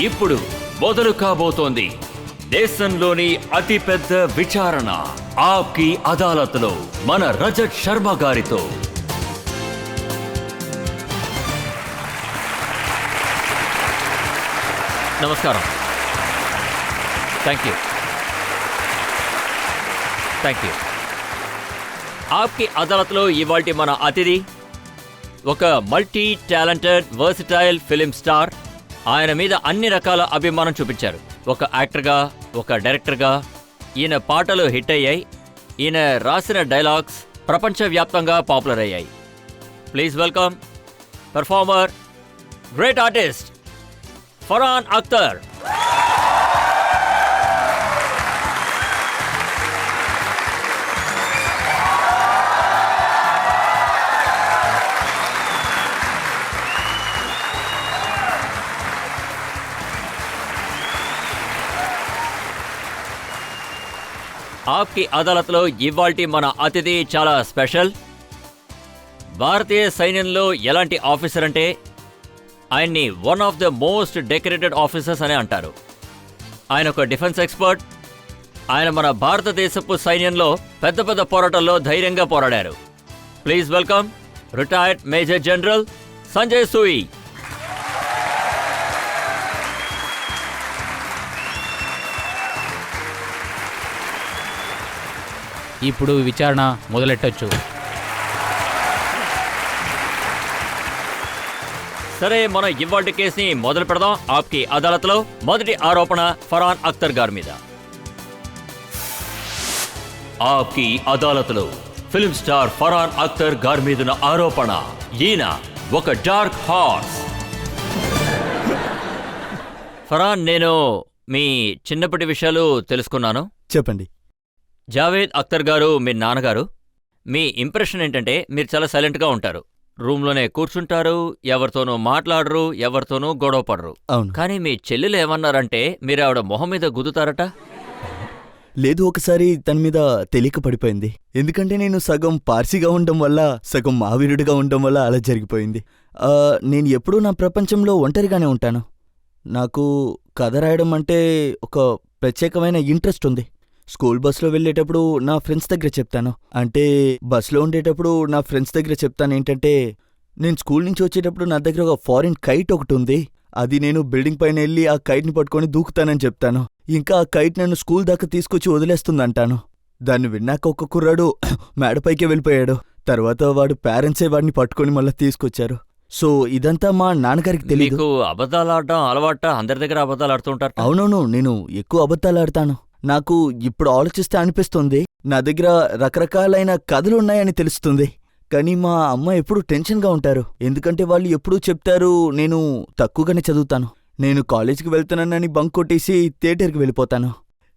ఇప్పుడు మొదలు కాబోతోంది దేశంలోని అతిపెద్ద విచారణ ఆప్కి అదాలత్లో మన రజత్ శర్మ గారితో. నమస్కారం. Thank you. ఆప్కి అదాలత్లో ఇవాల్టి మన అతిథి ఒక multi talented versatile film star. ఆయన మీద అన్ని రకాల అభిమానం చూపించారు. ఒక యాక్టర్గా, ఒక డైరెక్టర్గా. ఈయన పాటలు హిట్ అయ్యాయి. ఈయన రాసిన డైలాగ్స్ ప్రపంచవ్యాప్తంగా పాపులర్ అయ్యాయి. Please welcome performer, great artist Farhan Akhtar. ఆప్కి అదాలత్లో ఇవాల్టి మన అతిథి చాలా స్పెషల్. భారతీయ సైన్యంలో ఎలాంటి ఆఫీసర్ అంటే ఆయన్ని one of the most decorated officers అని అంటారు. ఆయన ఒక డిఫెన్స్ ఎక్స్పర్ట్. ఆయన మన భారతదేశపు సైన్యంలో పెద్ద పెద్ద పోరాటాల్లో ధైర్యంగా పోరాడారు. Please welcome retired major general Sanjay సూయి. ఇప్పుడు విచారణ మొదలెట్టొచ్చు. సరే, మనం ఇవాల్టి కేసుని మొదలు పెడదాం. ఆప్కి అదాలత్లో మొదటి ఆరోపణ ఫర్హాన్ అఖ్తర్ గారి మీద. ఆప్కి అదాలత్లో ఫిల్మ్ స్టార్ ఫర్హాన్ అఖ్తర్ గారి మీదున్న ఆరోపణ, ఈయన ఒక డార్క్ హార్స్. ఫర్హాన్, నేను మీ చిన్నప్పటి విషయాలు తెలుసుకున్నాను. చెప్పండి. జావేద్ అఖ్తర్ గారు మీ నాన్నగారు. మీ ఇంప్రెషన్ ఏంటంటే మీరు చాలా సైలెంట్గా ఉంటారు, రూమ్లోనే కూర్చుంటారు, ఎవరితోనూ మాట్లాడరు, ఎవరితోనూ గొడవ పడరు. అవును. కానీ మీ చెల్లెలు ఏమన్నారంటే మీరు ఆవిడ మొహం మీద గుద్దుతారట. లేదు, ఒకసారి తన మీద తెలియక పడిపోయింది. ఎందుకంటే నేను సగం పార్సీగా ఉండడం వల్ల, సగం మావీరుడిగా ఉండడం వల్ల అలా జరిగిపోయింది. నేను ఎప్పుడూ నా ప్రపంచంలో ఒంటరిగానే ఉంటాను. నాకు కథ రాయడం అంటే ఒక ప్రత్యేకమైన ఇంట్రెస్ట్ ఉంది. స్కూల్ బస్లో వెళ్ళేటప్పుడు నా ఫ్రెండ్స్ దగ్గర చెప్తాను. అంటే బస్లో ఉండేటప్పుడు నా ఫ్రెండ్స్ దగ్గర చెప్తాను ఏంటంటే, నేను స్కూల్ నుంచి వచ్చేటప్పుడు నా దగ్గర ఒక ఫారిన్ కైట్ ఒకటి ఉంది, అది నేను బిల్డింగ్ పైన వెళ్ళి ఆ కైట్ని పట్టుకొని దూకుతానని చెప్తాను. ఇంకా ఆ కైట్ నన్ను స్కూల్ దాకా తీసుకొచ్చి వదిలేస్తుందంటాను. దాన్ని విన్నాక ఒక కుర్రాడు మేడపైకే వెళ్ళిపోయాడు. తర్వాత వాడు పేరెంట్సే వాడిని పట్టుకొని మళ్ళీ తీసుకొచ్చారు. సో ఇదంతా మా నాన్నగారికి తెలియదు. మీకు అబద్ధాలు ఆడటం అలవాట? అందరి దగ్గర అబద్ధాలు ఆడుతుంటారు. అవునవును, నేను ఎక్కువ అబద్ధాలు ఆడతాను. నాకు ఇప్పుడు ఆలోచిస్తే అనిపిస్తుంది, నా దగ్గర రకరకాలైన కథలున్నాయని తెలుస్తుంది. కానీ మా అమ్మ ఎప్పుడూ టెన్షన్గా ఉంటారు. ఎందుకంటే వాళ్ళు ఎప్పుడూ చెప్తారు నేను తక్కువగానే చదువుతాను. నేను కాలేజీకి వెళ్తానని బంక్ కొట్టేసి థియేటర్కి వెళ్ళిపోతాను.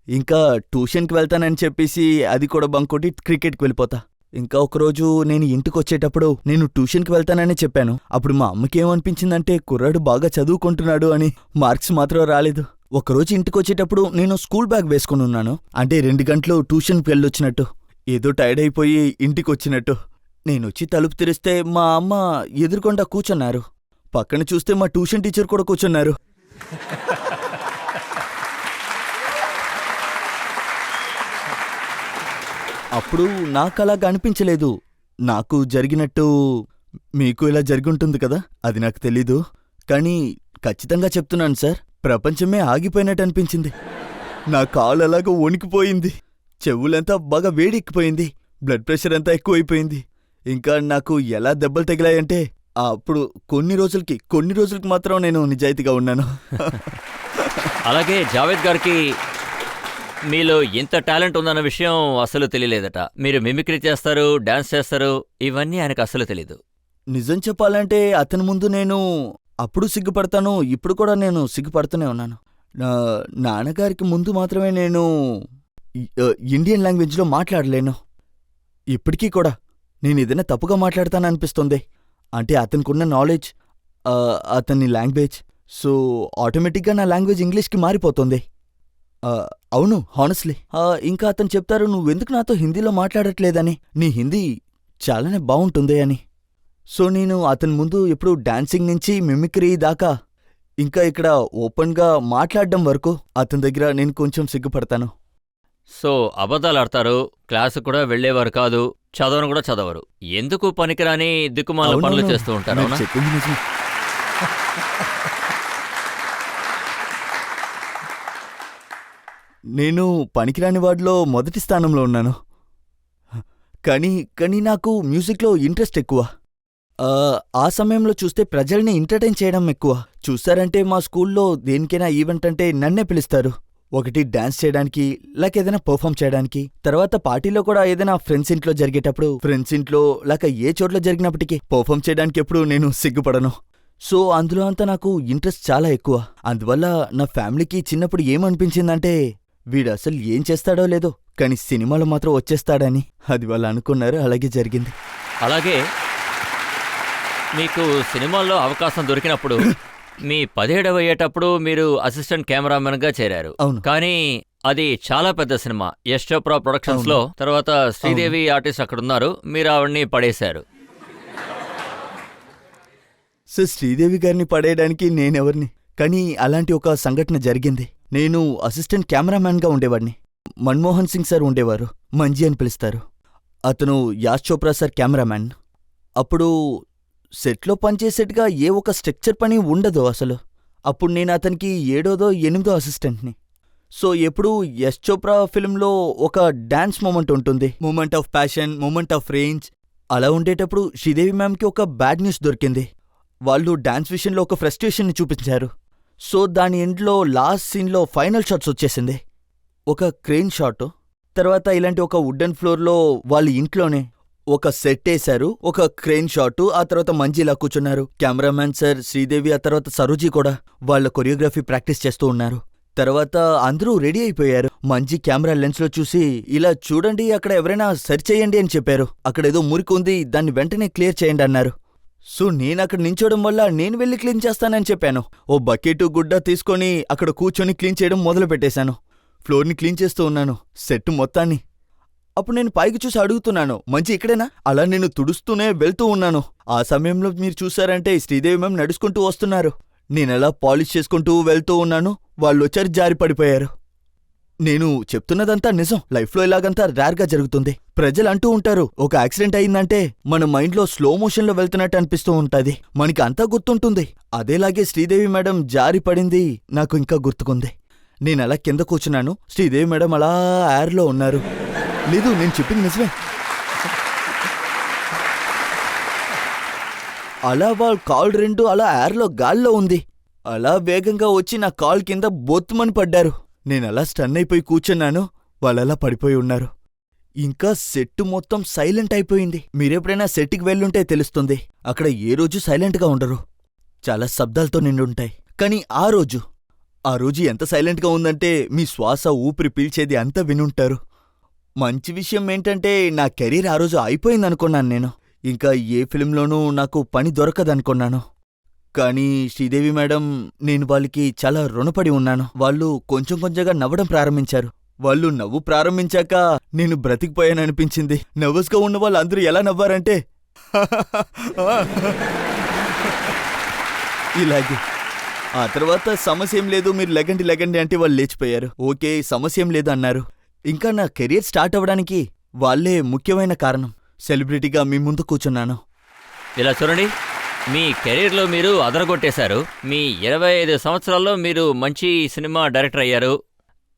ఇంకా ట్యూషన్కి వెళ్తానని చెప్పేసి అది కూడా బంక్ కొట్టి క్రికెట్కి వెళ్ళిపోతా. ఇంకా ఒకరోజు నేను ఇంటికి వచ్చేటప్పుడు నేను ట్యూషన్కి వెళ్తానని చెప్పాను. అప్పుడు మా అమ్మకి ఏమనిపించిందంటే కుర్రాడు బాగా చదువుకుంటున్నాడు అని. మార్క్స్ మాత్రం రాలేదు. ఒకరోజు ఇంటికొచ్చేటప్పుడు నేను స్కూల్ బ్యాగ్ వేసుకుని ఉన్నాను. అంటే 2 గంటలు ట్యూషన్కి వెళ్ళొచ్చినట్టు, ఏదో టైర్డ్ అయిపోయి ఇంటికొచ్చినట్టు. నేనొచ్చి తలుపు తెరిస్తే మా అమ్మ ఎదురుకుండా కూర్చున్నారు. పక్కన చూస్తే మా ట్యూషన్ టీచర్ కూడా కూర్చున్నారు. అప్పుడు నాకలాగా అనిపించలేదు. నాకు జరిగినట్టు మీకు ఇలా జరిగుంటుంది కదా, అది నాకు తెలీదు. కానీ ఖచ్చితంగా చెప్తున్నాను సార్, ప్రపంచమే ఆగిపోయినట్టు అనిపించింది. నా కాలు అలాగా వణికిపోయింది, చెవులంతా బాగా వేడెక్కిపోయింది, బ్లడ్ ప్రెషర్ అంతా ఎక్కువైపోయింది. ఇంకా నాకు ఎలా దెబ్బలు తగిలాయంటే అప్పుడు కొన్ని రోజులకి మాత్రం నేను నిజాయితీగా ఉన్నాను. అలాగే జావేద్ గారికి మీలో ఇంత టాలెంట్ ఉందన్న విషయం అస్సలు తెలియలేదట. మీరు మిమిక్రీ చేస్తారు, డాన్స్ చేస్తారు, ఇవన్నీ ఆయనకు అస్సలు తెలీదు. నిజం చెప్పాలంటే అతని ముందు నేను అప్పుడు సిగ్గుపడతాను, ఇప్పుడు కూడా నేను సిగ్గుపడుతూనే ఉన్నాను. నాన్నగారికి ముందు మాత్రమే నేను ఇండియన్ లాంగ్వేజ్లో మాట్లాడలేను. ఇప్పటికీ కూడా నేను ఏదైనా తప్పుగా మాట్లాడతాననిపిస్తుంది. అంటే అతనికున్న నాలెడ్జ్, అతని లాంగ్వేజ్, సో ఆటోమేటిక్గా నా లాంగ్వేజ్ ఇంగ్లీష్కి మారిపోతుంది. అవును, హానెస్ట్లీ. ఇంకా అతను చెప్తారు, నువ్వెందుకు నాతో హిందీలో మాట్లాడట్లేదని, నీ హిందీ చాలానే బావుంటుంది అని. సో నేను అతని ముందు ఎప్పుడూ డాన్సింగ్ నుంచి మిమిక్రీ దాకా ఇంకా ఇక్కడ ఓపెన్గా మాట్లాడడం వరకు అతని దగ్గర నేను కొంచెం సిగ్గుపడతాను. సో అబద్ధాలు ఆడతారు, క్లాసు కూడా వెళ్ళేవారు కాదు, చదవను కూడా చదవరు. ఎందుకు పనికిరాని దిక్కుమాల పనులు అవునవును, చేస్తూ ఉంటారు, మీరు అవునా? చెప్పింది నిజమే. నేను పనికిరాని వాడిలో మొదటి స్థానంలో ఉన్నాను. కానీ నాకు మ్యూజిక్లో ఇంట్రెస్ట్ ఎక్కువ. ఆ సమయంలో చూస్తే ప్రజల్ని ఎంటర్టైన్ చేయడం ఎక్కువ. చూస్తారంటే మా స్కూల్లో దేనికైనా ఈవెంట్ అంటే నన్నే పిలుస్తారు. ఒకటి డాన్స్ చేయడానికి, లేక ఏదైనా పర్ఫామ్ చేయడానికి. తర్వాత పార్టీలో కూడా ఏదైనా ఫ్రెండ్స్ ఇంట్లో జరిగేటప్పుడు, ఫ్రెండ్స్ ఇంట్లో లేక ఏ చోట్ల జరిగినప్పటికీ పర్ఫామ్ చేయడానికి ఎప్పుడు నేను సిగ్గుపడను. సో అందులో అంతా నాకు ఇంట్రెస్ట్ చాలా ఎక్కువ. అందువల్ల నా ఫ్యామిలీకి చిన్నప్పుడు ఏమనిపించిందంటే వీడు అసలు ఏం చేస్తాడో లేదో కానీ సినిమాలో మాత్రం వచ్చేస్తాడని. అది వాళ్ళు అనుకున్నారు, అలాగే జరిగింది. అలాగే మీకు సినిమాల్లో అవకాశం దొరికినప్పుడు మీ 17వ ఏటప్పుడు మీరు అసిస్టెంట్ కెమెరామెన్గా చేరారు. అవును. కానీ అది చాలా పెద్ద సినిమా, యశ్ చోప్రా ప్రొడక్షన్స్ లో. తర్వాత శ్రీదేవి ఆర్టిస్ట్ అక్కడ ఉన్నారు, మీరు ఆవిడ్ని పడేశారు. సో శ్రీదేవి గారిని పడేయడానికి నేనెవరిని? కానీ అలాంటి ఒక సంఘటన జరిగింది. నేను అసిస్టెంట్ కెమెరామ్యాన్గా ఉండేవాడిని. మన్మోహన్ సింగ్ సార్ ఉండేవారు, మంజీ అని పిలుస్తారు. అతను యాష్ చోప్రా సార్ కెమెరామ్యాన్. అప్పుడు సెట్లో పనిచేసేట్టుగా ఏ ఒక స్ట్రక్చర్ పని ఉండదు అసలు. అప్పుడు నేను అతనికి 7వ 8వ అసిస్టెంట్ని. సో ఎప్పుడూ యశ్ చోప్రా ఫిల్మ్లో ఒక డాన్స్ మూమెంట్ ఉంటుంది, moment of passion, moment of range. అలా ఉండేటప్పుడు శ్రీదేవి మ్యామ్కి ఒక బ్యాడ్ న్యూస్ దొరికింది. వాళ్ళు డాన్స్ విషయంలో ఒక ఫ్రస్ట్రేషన్ని చూపించారు. సో దాని ఎండ్లో లాస్ట్ సీన్లో ఫైనల్ షాట్స్ వచ్చేసింది. ఒక క్రెయిన్ షాట్, తర్వాత ఇలాంటి ఒక వుడెన్ ఫ్లోర్లో వాళ్ళ ఇంట్లోనే ఒక సెట్ వేశారు, ఒక క్రెయిన్ షాటు. ఆ తర్వాత మంజీలా కూర్చున్నారు, కెమెరామ్యాన్ సార్, శ్రీదేవి, ఆ తర్వాత సరోజీ కూడా వాళ్ళ కొరియోగ్రఫీ ప్రాక్టీస్ చేస్తూ ఉన్నారు. తర్వాత అందరూ రెడీ అయిపోయారు. మంజీ కెమెరా లెన్స్లో చూసి, ఇలా చూడండి అక్కడ ఎవరైనా సరి చేయండి అని చెప్పారు. అక్కడేదో మురికి ఉంది, దాన్ని వెంటనే క్లియర్ చేయండి అన్నారు. సో నేనక్కడ నించోవడం వల్ల నేను వెళ్ళి క్లీన్ చేస్తానని చెప్పాను. ఓ బకెటు గుడ్డ తీసుకొని అక్కడ కూర్చొని క్లీన్ చేయడం మొదలు పెట్టేశాను. ఫ్లోర్ని క్లీన్ చేస్తూ ఉన్నాను, సెట్ మొత్తాన్ని. అప్పుడు నేను పైకి చూసి అడుగుతున్నాను, మంచి ఇక్కడేనా? అలా నేను తుడుస్తూనే వెళ్తూ ఉన్నాను. ఆ సమయంలో మీరు చూసారంటే శ్రీదేవి మ్యామ్ నడుచుకుంటూ వస్తున్నారు. నేనలా పాలిష్ చేసుకుంటూ వెళ్తూ ఉన్నాను, వాళ్ళొచ్చారు, జారి పడిపోయారు. నేను చెప్తున్నదంతా నిజం. లైఫ్లో ఇలాగంతా రేర్గా జరుగుతుంది. ప్రజలు అంటూ ఉంటారు, ఒక యాక్సిడెంట్ అయిందంటే మన మైండ్లో స్లో మోషన్లో వెళ్తున్నట్టు అనిపిస్తూ ఉంటుంది, మనకి అంతా గుర్తుంటుంది. అదేలాగే శ్రీదేవి మేడం జారి పడింది నాకు ఇంకా గుర్తుకుంది. నేనలా కింద కూర్చున్నాను, శ్రీదేవి మేడం అలా ఎయిర్లో ఉన్నారు. లేదు, నేను చెప్పింది నిజమే. అలా వాళ్ళ కాల్ రెండు అలా ఎయిర్లో గాల్లో ఉంది. అలా వేగంగా వచ్చి నా కాల్ కింద బొత్తుమని పడ్డారు. నేనలా స్టన్ అయిపోయి కూర్చున్నాను, వాళ్ళలా పడిపోయి ఉన్నారు. ఇంకా సెట్టు మొత్తం సైలెంట్ అయిపోయింది. మీరెప్పుడైనా సెట్కి వెళ్ళుంటే తెలుస్తుంది, అక్కడ ఏ రోజు సైలెంట్గా ఉండరు, చాలా శబ్దాలతో నిండుంటాయి. కానీ ఆ రోజు ఎంత సైలెంట్గా ఉందంటే మీ శ్వాస ఊపిరి పీల్చేది అంతా వినుంటారు. మంచి విషయం ఏంటంటే నా కెరీర్ ఆ రోజు అయిపోయిందనుకున్నాను. నేను ఇంకా ఏ ఫిల్మ్లోనూ నాకు పని దొరకదనుకున్నాను. కానీ శ్రీదేవి మేడం, నేను వాళ్ళకి చాలా రుణపడి ఉన్నాను. వాళ్ళు కొంచెం కొంచెంగా నవ్వడం ప్రారంభించారు. వాళ్ళు నవ్వు ప్రారంభించాక నేను బ్రతికిపోయాననిపించింది. నర్వస్గా ఉన్న వాళ్ళందరూ ఎలా నవ్వారంటే ఇలాగే. ఆ తర్వాత సమస్య ఏం లేదు, మీరు లెగండి అంటే వాళ్ళు లేచిపోయారు. ఓకే, సమస్య ఏం లేదు అన్నారు. ఇంకా నా కెరీర్ స్టార్ట్ అవ్వడానికి వాళ్ళే ముఖ్యమైన కారణం. సెలబ్రిటీగా మీ ముందు కూర్చున్నాను. ఇలా చూడండి, మీ కెరీర్లో మీరు అదరగొట్టేశారు. మీ 25 సంవత్సరాల్లో మీరు మంచి సినిమా డైరెక్టర్ అయ్యారు.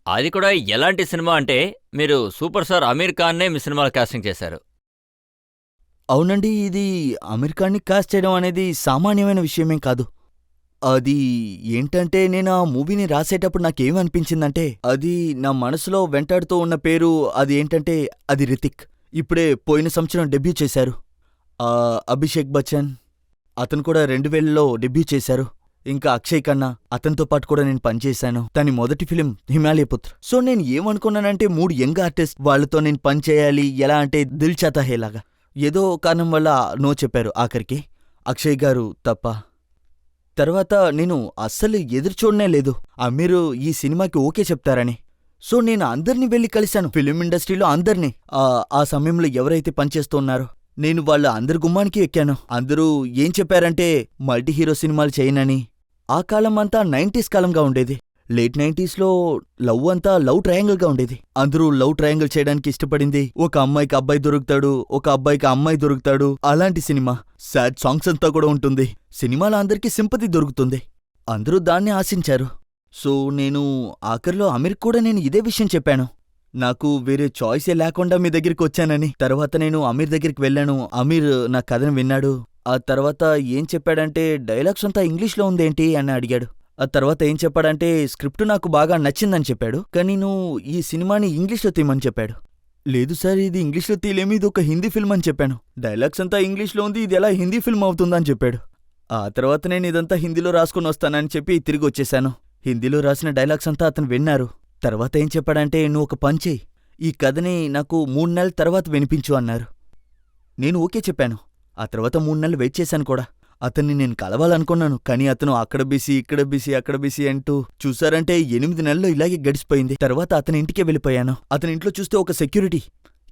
అది కూడా ఎలాంటి సినిమా అంటే మీరు సూపర్ స్టార్ అమీర్ ఖాన్నే మీ సినిమాలో కాస్టింగ్ చేశారు. అవునండి, ఇది అమీర్ ఖాన్ని కాస్ట్ చేయడం అనేది సామాన్యమైన విషయమేం కాదు. అది ఏంటంటే నేను ఆ మూవీని రాసేటప్పుడు నాకేమనిపించిందంటే, అది నా మనసులో వెంటాడుతూ ఉన్న పేరు అది ఏంటంటే అది రితిక్. ఇప్పుడే పోయిన సంవత్సరం డెబ్యూ చేశారు. అభిషేక్ బచ్చన్ అతను కూడా 2000లో డెబ్యూ చేశారు. ఇంకా అక్షయ్ ఖన్నా, అతనితో పాటు కూడా నేను పనిచేశాను. తన మొదటి ఫిలిం హిమాలయ పుత్ర. సో నేను ఏమనుకున్నానంటే 3 యంగ్ ఆర్టిస్ట్, వాళ్ళతో నేను పనిచేయాలి. ఎలా అంటే దిల్ చాతా హే లాగా. ఏదో కారణం వల్ల నో చెప్పారు ఆఖరికి, అక్షయ్ గారు తప్ప. తర్వాత నేను అస్సలు ఎదురుచూడనే లేదు అమీరు ఈ సినిమాకి ఓకే చెప్తారని. సో నేను అందర్నీ వెళ్ళి కలిశాను, ఫిలిం ఇండస్ట్రీలో అందర్నీ. ఆ సమయంలో ఎవరైతే పనిచేస్తున్నారో నేను వాళ్ళ అందరి గుమ్మానికి ఎక్కాను. అందరూ ఏం చెప్పారంటే మల్టీ హీరో సినిమాలు చేయనని, ఆ కాలం అంతా 90s కాలంగా ఉండేది. లేట్ 90sలో లవ్ అంతా లవ్ ట్రయాంగిల్గా ఉండేది. అందరూ లవ్ ట్రయాంగిల్ చేయడానికి ఇష్టపడింది. ఒక అమ్మాయికి అబ్బాయి దొరుకుతాడు, ఒక అబ్బాయికి అమ్మాయి దొరుకుతాడు. అలాంటి సినిమా. సాడ్ సాంగ్స్ అంతా కూడా ఉంటుంది. సినిమాలో అందరికీ సింపతి దొరుకుతుంది. అందరూ దాన్ని ఆశించారు. సో నేను ఆఖరిలో అమీర్ కూడా నేను ఇదే విషయం చెప్పాను. నాకు వేరే చాయిసే లేకుండా మీ దగ్గరికి వచ్చానని. తర్వాత నేను అమీర్ దగ్గరికి వెళ్ళాను. అమీర్ నా కథను విన్నాడు. ఆ తర్వాత ఏం చెప్పాడంటే డైలాగ్స్ అంతా ఇంగ్లీష్లో ఉందేంటి అని అడిగాడు. ఆ తర్వాత ఏం చెప్పాడంటే స్క్రిప్ట్ నాకు బాగా నచ్చిందని చెప్పాడు. కానీ నువ్వు ఈ సినిమాని ఇంగ్లీష్లో తీయమని చెప్పాడు. లేదు సార్, ఇది ఇంగ్లీష్లో తీయలేమి, ఇది ఒక హిందీ ఫిల్మ్ అని చెప్పాను. డైలాగ్స్ అంతా ఇంగ్లీష్లో ఉంది, ఇది ఎలా హిందీ ఫిల్మ్ అవుతుందని చెప్పాడు. ఆ తర్వాత నేను ఇదంతా హిందీలో రాసుకుని వస్తానని చెప్పి తిరిగి వచ్చేశాను. హిందీలో రాసిన డైలాగ్స్ అంతా అతను విన్నారు. తర్వాత ఏం చెప్పాడంటే నువ్వు ఒక పని చెయ్యి, ఈ కథని నాకు 3 నెలల తర్వాత వినిపించు అన్నారు. నేను ఓకే చెప్పాను. ఆ తర్వాత 3 నెలలు వెయిట్ చేశాను కూడా. అతన్ని నేను కలవాలనుకున్నాను. కానీ అతను అక్కడ బిసి, ఇక్కడ బిసి, అక్కడ బిసి అంటూ చూసారంటే 8 నెలల్లో ఇలాగే గడిచిపోయింది. తర్వాత అతని ఇంటికే వెళ్ళిపోయాను. అతని ఇంట్లో చూస్తే ఒక సెక్యూరిటీ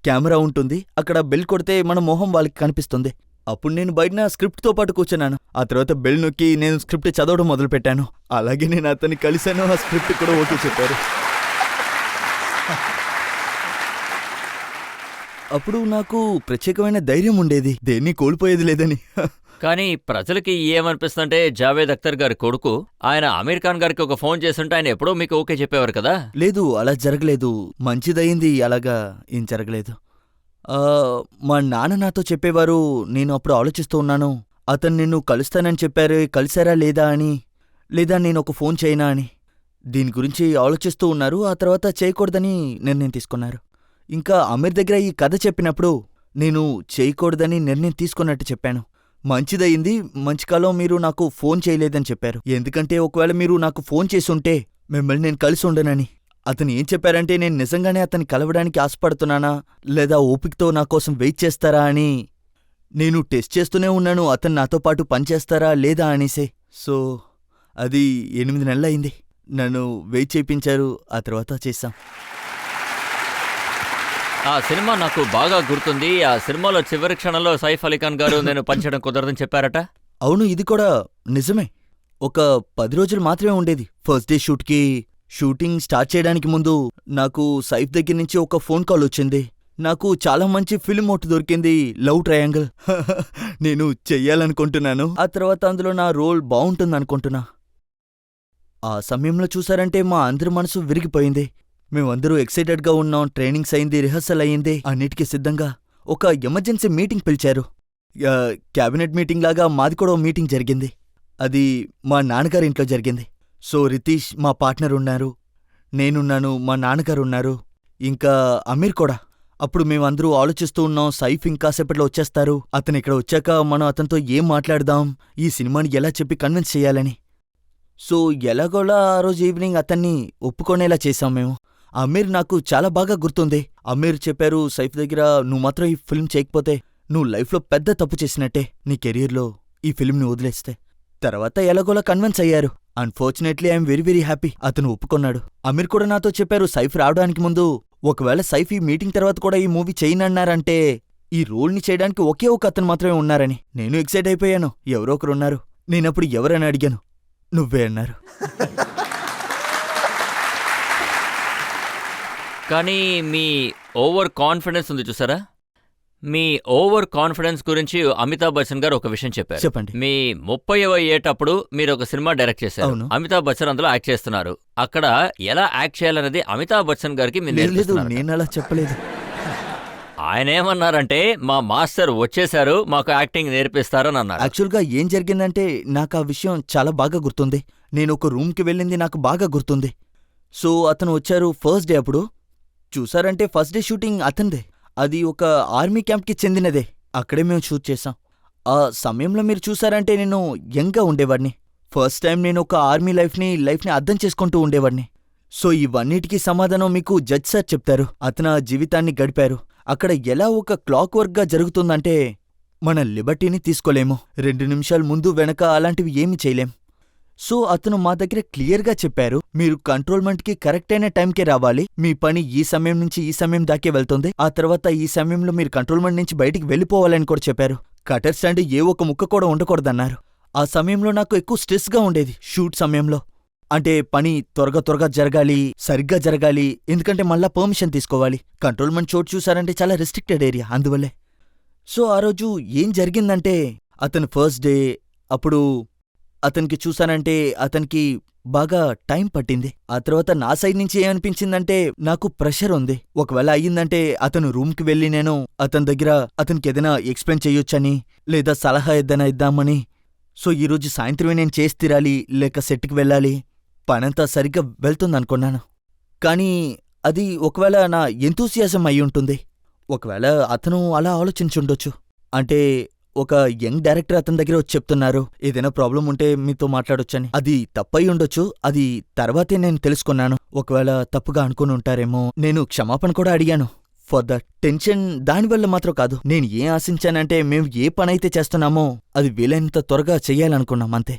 కెమెరా ఉంటుంది. అక్కడ బెల్ కొడితే మన మొహం వాళ్ళకి కనిపిస్తుంది. అప్పుడు నేను బయట స్క్రిప్ట్తో పాటు కూర్చున్నాను. ఆ తర్వాత బెల్ నొక్కి నేను స్క్రిప్ట్ చదవడం మొదలుపెట్టాను. అలాగే నేను అతన్ని కలిశాను. ఆ స్క్రిప్ట్ కూడా ఓకే చెప్పారు. అప్పుడు నాకు ప్రత్యేకమైన ధైర్యం ఉండేది, దేన్ని కోల్పోయేది లేదని. కానీ ప్రజలకి ఏమనిపిస్తుందంటే జావేద్ అఖ్తర్ గారి కొడుకు ఆయన అమీర్ ఖాన్ గారికి ఒక ఫోన్ చేస్తుంటే ఆయన ఎప్పుడో మీకు ఓకే చెప్పేవారు కదా. లేదు, అలా జరగలేదు. మంచిదయింది, అలాగా ఏం జరగలేదు. మా నాన్న నాతో చెప్పేవారు. నేను అప్పుడు ఆలోచిస్తూ ఉన్నాను, అతను నిన్ను కలుస్తానని చెప్పారు, కలిశారా లేదా అని, లేదా నేను ఒక ఫోన్ చేయనా అని. దీని గురించి ఆలోచిస్తూ ఉన్నారు. ఆ తర్వాత చేయకూడదని నిర్ణయం తీసుకున్నారు. ఇంకా అమీర్ దగ్గర ఈ కథ చెప్పినప్పుడు నేను చేయకూడదని నిర్ణయం తీసుకున్నట్టు చెప్పాను. మంచిదయింది, మంచి కాలం మీరు నాకు ఫోన్ చేయలేదని చెప్పారు. ఎందుకంటే ఒకవేళ మీరు నాకు ఫోన్ చేసుంటే మిమ్మల్ని నేను కలిసి ఉండనని. అతను ఏం చెప్పారంటే నేను నిజంగానే అతన్ని కలవడానికి ఆశపడుతున్నానా, లేదా ఓపికతో నా కోసం వెయిట్ చేస్తారా అని. నేను టెస్ట్ చేస్తూనే ఉన్నాను, అతను నాతో పాటు పనిచేస్తారా లేదా అనేసే. సో అది 8 నెలలయింది. నన్ను వెయిట్ చేయించారు. ఆ తర్వాత చేశాం. ఆ సినిమా నాకు బాగా గుర్తుంది. ఆ సినిమాలో చివరి క్షణంలో సైఫ్ అలీ ఖాన్ గారు నేను పనిచేయడం కుదరదని చెప్పారట. అవును, ఇది కూడా నిజమే. ఒక 10 రోజులు మాత్రమే ఉండేది. ఫస్ట్ డే షూటింగ్ స్టార్ట్ చేయడానికి ముందు నాకు సైఫ్ దగ్గర నుంచి ఒక ఫోన్ కాల్ వచ్చింది. నాకు చాలా మంచి ఫిల్మ్ ఒకటి దొరికింది, లవ్ ట్రయాంగిల్. నేను చెయ్యాలనుకుంటున్నాను. ఆ తర్వాత అందులో నా రోల్ బావుంటుందనుకుంటున్నా. ఆ సమయంలో చూసారంటే మా అందరి మనసు విరిగిపోయింది. మేమందరూ ఎక్సైటెడ్గా ఉన్నాం. ట్రైనింగ్స్ అయింది, రిహర్సల్ అయ్యింది, అన్నిటికీ సిద్ధంగా. ఒక ఎమర్జెన్సీ మీటింగ్ పిలిచారు. క్యాబినెట్ మీటింగ్ లాగా మాది కూడా మీటింగ్ జరిగింది. అది మా నాన్నగారి ఇంట్లో జరిగింది. సో రితీష్ మా పార్ట్నర్ ఉన్నారు, నేనున్నాను, మా నాన్నగారు ఉన్నారు, ఇంకా అమీర్ కూడా. అప్పుడు మేమందరూ ఆలోచిస్తూ ఉన్నాం, సైఫ్ ఇంకాసేపట్లో వచ్చేస్తారు, అతను ఇక్కడ వచ్చాక మనం అతనితో ఏం మాట్లాడదాం, ఈ సినిమాని ఎలా చెప్పి కన్విన్స్ చేయాలని. సో ఎలాగోలా ఆ రోజు ఈవినింగ్ అతన్ని ఒప్పుకొనేలా చేశాం మేము. అమీర్ నాకు చాలా బాగా గుర్తుంది. అమీర్ చెప్పారు, సైఫ్ దగ్గర నువ్వు మాత్రం ఈ ఫిల్మ్ చేయకపోతే నువ్వు లైఫ్లో పెద్ద తప్పు చేసినట్టే, నీ కెరీర్లో ఈ ఫిల్మ్ని వదిలేస్తే. తర్వాత ఎలాగోలా కన్విన్స్ అయ్యారు. Unfortunately I'm very very happy అతను ఒప్పుకొన్నాడు. అమీర్ కూడా నాతో చెప్పారు, సైఫ్ రావడానికి ముందు ఒకవేళ సైఫ్ ఈ మీటింగ్ తర్వాత కూడా ఈ మూవీ చేయనన్నారంటే ఈ రోల్ని చేయడానికి ఒకే ఒక అతను మాత్రమే ఉన్నారని. నేను ఎక్సైట్ అయిపోయాను. ఎవరో ఒకరున్నారు. నేనప్పుడు ఎవరని అడిగాను, నువ్వే అన్నారు. కానీ మీ ఓవర్ కాన్ఫిడెన్స్ ఉంది చూసారా, మీ ఓవర్ కాన్ఫిడెన్స్ గురించి అమితాబ్ బచ్చన్ గారు ఒక విషయం చెప్పారు. చెప్పండి. మీ 30వ ఏటప్పుడు మీరు ఒక సినిమా డైరెక్ట్ చేశారు. అవును. అమితాబ్ బచ్చన్ అందులో యాక్ట్ చేస్తున్నారు. అక్కడ ఎలా యాక్ట్ చేయాలనేది అమితాబ్ బచ్చన్ గారికి మీరు లేదు, నేర్పిస్తున్నారు. నేను అలా చెప్పలేదు. ఆయన ఏమన్నారంటే మా మాస్టర్ వచ్చేశారు, మాకు యాక్టింగ్ నేర్పిస్తారని అన్నారు. యాక్చువల్గా ఏం జరిగిందంటే నాకు ఆ విషయం చాలా బాగా గుర్తుంది. నేను ఒక రూమ్కి వెళ్ళింది నాకు బాగా గుర్తుంది. సో అతను వచ్చారు ఫస్ట్ డే. అప్పుడు చూసారంటే ఫస్ట్ డే షూటింగ్ అతనిదే. అది ఒక ఆర్మీ క్యాంప్కి చెందినదే. అక్కడే మేము షూట్ చేశాం. ఆ సమయంలో మీరు చూసారంటే నేను యంగ్గా ఉండేవాడిని. ఫస్ట్ టైం నేను ఒక ఆర్మీ లైఫ్ని అర్థం చేసుకుంటూ ఉండేవాడిని. సో ఇవన్నిటికీ సమాధానం మీకు జడ్జ్ సార్ చెప్తారు. అతను ఆ జీవితాన్ని గడిపారు. అక్కడ ఎలా ఒక క్లాక్ వర్క్గా జరుగుతుందంటే మన లిబర్టీని తీసుకోలేము. 2 నిమిషాలు ముందు వెనక అలాంటివి ఏమీ చేయలేం. సో అతను మా దగ్గర క్లియర్గా చెప్పారు, మీరు కంట్రోల్మెంట్కి కరెక్ట్ అయిన టైంకే రావాలి. మీ పని ఈ సమయం నుంచి ఈ సమయం దాకే వెళ్తుంది. ఆ తర్వాత ఈ సమయంలో మీరు కంట్రోల్మెంట్ నుంచి బయటికి వెళ్ళిపోవాలని కూడా చెప్పారు. కటర్ స్టాండ్ ఏ ఒక్క ముక్క కూడా ఉండకూడదన్నారు. ఆ సమయంలో నాకు ఎక్కువ స్ట్రెస్గా ఉండేది షూట్ సమయంలో. అంటే పని త్వరగా జరగాలి, సరిగ్గా జరగాలి, ఎందుకంటే మళ్ళా పర్మిషన్ తీసుకోవాలి. కంట్రోల్మెంట్ చోటు చూసారంటే చాలా రెస్ట్రిక్టెడ్ ఏరియా, అందువల్లే. సో ఆ రోజు ఏం జరిగిందంటే, అతను ఫస్ట్ డే అప్పుడు అతనికి చూసానంటే అతనికి బాగా టైం పట్టింది. ఆ తర్వాత నా సైడ్ నుంచి ఏమనిపించిందంటే, నాకు ప్రెషర్ ఉంది. ఒకవేళ అయ్యిందంటే అతను రూమ్కి వెళ్ళి నేను అతని దగ్గర అతనికి ఏదైనా ఎక్స్ప్లెయిన్ చెయ్యొచ్చని, లేదా సలహా ఏదైనా ఇద్దామని. సో ఈరోజు సాయంత్రమే నేను చేసి తీరాలి, లేక సెట్కి వెళ్ళాలి, పనంతా సరిగ్గా వెళ్తుందనుకున్నాను. కానీ అది ఒకవేళ నా ఎంతూసియాజం అయి ఉంటుంది. ఒకవేళ అతను అలా ఆలోచించుండొచ్చు. అంటే ఒక యంగ్ డైరెక్టర్ అతని దగ్గర వచ్చి చెప్తున్నారు, ఏదైనా ప్రాబ్లం ఉంటే మీతో మాట్లాడొచ్చని. అది తప్పయి ఉండొచ్చు. అది తర్వాతే నేను తెలుసుకున్నాను. ఒకవేళ తప్పుగా అనుకుని ఉంటారేమో. నేను క్షమాపణ కూడా అడిగాను ఫర్ దట్. టెన్షన్ దానివల్ల మాత్రం కాదు. నేను ఏం ఆశించానంటే, మేము ఏ పనైతే చేస్తున్నామో అది వీలైనంత త్వరగా చెయ్యాలనుకున్నాం, అంతే.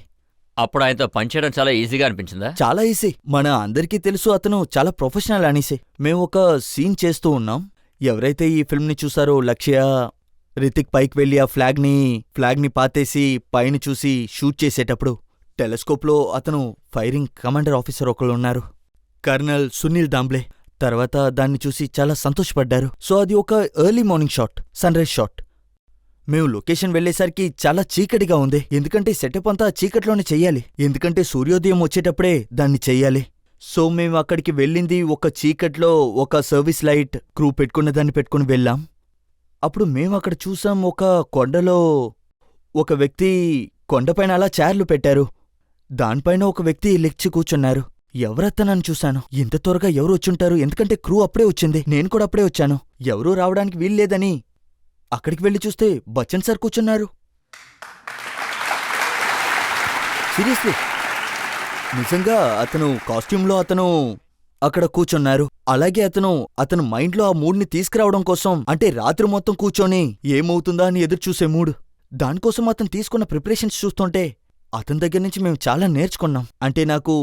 అప్పుడు ఆయనతో పనిచేయడం చాలా ఈజీగా అనిపించిందా? చాలా ఈజీ. మన అందరికీ తెలుసు అతను చాలా ప్రొఫెషనల్ అనేసి. మేము ఒక సీన్ చేస్తూ ఉన్నాం. ఎవరైతే ఈ ఫిల్మ్ని చూసారో లక్ష్య, రితిక్ పైకి వెళ్ళి ఆ ఫ్లాగ్ని పాతేసి పైన చూసి షూట్ చేసేటప్పుడు టెలిస్కోప్లో అతను ఫైరింగ్ కమాండర్ ఆఫీసర్ ఒకళ్ళు ఉన్నారు, కర్నల్ సునీల్ దాంబ్లే. తర్వాత దాన్ని చూసి చాలా సంతోషపడ్డారు. సో అది ఒక early morning shot, sunrise shot. మేము లొకేషన్ వెళ్లేసరికి చాలా చీకటిగా ఉంది, ఎందుకంటే సెటప్ అంతా చీకట్లోనే చెయ్యాలి, ఎందుకంటే సూర్యోదయం వచ్చేటప్పుడే దాన్ని చెయ్యాలి. సో మేము అక్కడికి వెళ్ళింది ఒక చీకట్లో, ఒక సర్వీస్ లైట్ క్రూ పెట్టుకున్న దాన్ని పెట్టుకుని వెళ్ళాం. అప్పుడు మేము అక్కడ చూసాం, ఒక కొండలో ఒక వ్యక్తి కొండపైన అలా చైర్లు పెట్టారు, దానిపైన ఒక వ్యక్తి లెక్చి కూర్చున్నారు. ఎవరత్తనని చూశాను. ఇంత త్వరగా ఎవరు వచ్చుంటారు, ఎందుకంటే క్రూ అప్పుడే వచ్చింది, నేను కూడా అప్పుడే వచ్చాను. ఎవరూ రావడానికి వీల్లేదని అక్కడికి వెళ్ళి చూస్తే బచ్చన్ సార్ కూర్చున్నారు. సీరియస్లీ, నిజంగా అతను కాస్ట్యూమ్లో అతను అక్కడ కూర్చున్నారు. అలాగే అతను మైండ్లో ఆ మూడ్ని తీసుకురావడం కోసం, అంటే రాత్రి మొత్తం కూర్చొని ఏమవుతుందా అని ఎదురుచూసే మూడ్, దానికోసం అతను తీసుకున్న ప్రిపరేషన్స్ చూస్తుంటే అతని దగ్గర నుంచి మేము చాలా నేర్చుకున్నాం. అంటే నాకు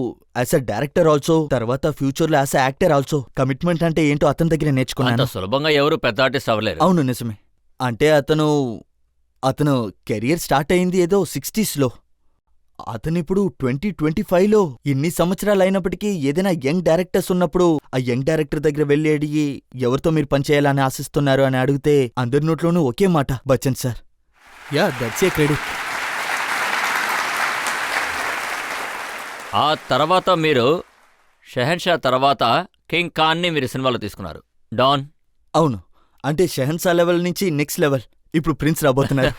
యాజ్ అ డైరెక్టర్ ఆల్సో, తర్వాత ఫ్యూచర్లో as a actor also commitment అంటే ఏంటో అతని దగ్గర నేర్చుకున్నాను. సులభంగా ఎవరు పెద్ద ఆర్టిస్ట్ అవ్వలేరు. అవును, నిజమే. అంటే అతను కెరియర్ స్టార్ట్ అయింది ఏదో 60s. అతనిప్పుడు 2025లో ఇన్ని సంవత్సరాలు అయినప్పటికీ ఏదైనా యంగ్ డైరెక్టర్స్ ఉన్నప్పుడు ఆ యంగ్ డైరెక్టర్ దగ్గర వెళ్ళి అడిగి ఎవరితో మీరు పనిచేయాలని ఆశిస్తున్నారు అని అడిగితే అందరి నోట్లోనూ ఒకే మాట, Bachchan sir. Yeah, that's a credit. ఆ తర్వాత మీరు షెహన్షా తర్వాత కింగ్ ఖాన్ని మీరు సినిమాలో తీసుకున్నారు, డాన్. అవును, అంటే షెహన్షా లెవెల్ నుంచి నెక్స్ట్ లెవెల్, ఇప్పుడు ప్రిన్స్ రాబోతున్నారు.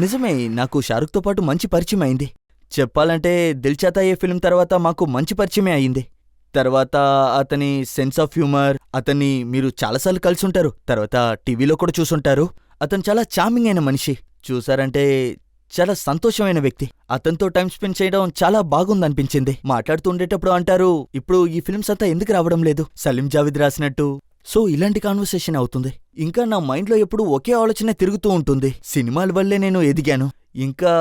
నిజమే, నాకు షారుఖ్తో పాటు మంచి పరిచయం అయింది. చెప్పాలంటే దిల్చాతాయే ఫిల్మ్ తర్వాత మాకు మంచి పరిచయమే అయింది. తర్వాత అతని సెన్స్ ఆఫ్ హ్యూమర్, అతన్ని మీరు చాలాసార్లు కలిసుంటారు, తర్వాత టీవీలో కూడా చూసుంటారు. అతను చాలా చార్మింగ్ అయిన మనిషి. చూసారంటే చాలా సంతోషమైన వ్యక్తి. అతనితో టైం స్పెండ్ చేయడం చాలా బాగుందనిపించింది. మాట్లాడుతూ ఉండేటప్పుడు అంటారు, ఇప్పుడు ఈ ఫిల్మ్స్ అంతా ఎందుకు రావడం లేదు, సలీం జావేద్ రాసినట్టు. సో ఇలాంటి కాన్వర్సేషన్ అవుతుంది. ఇంకా నా మైండ్లో ఎప్పుడు ఒకే ఆలోచన తిరుగుతూ ఉంటుంది, సినిమాల వల్లే నేను ఎదిగాను. ఇంకా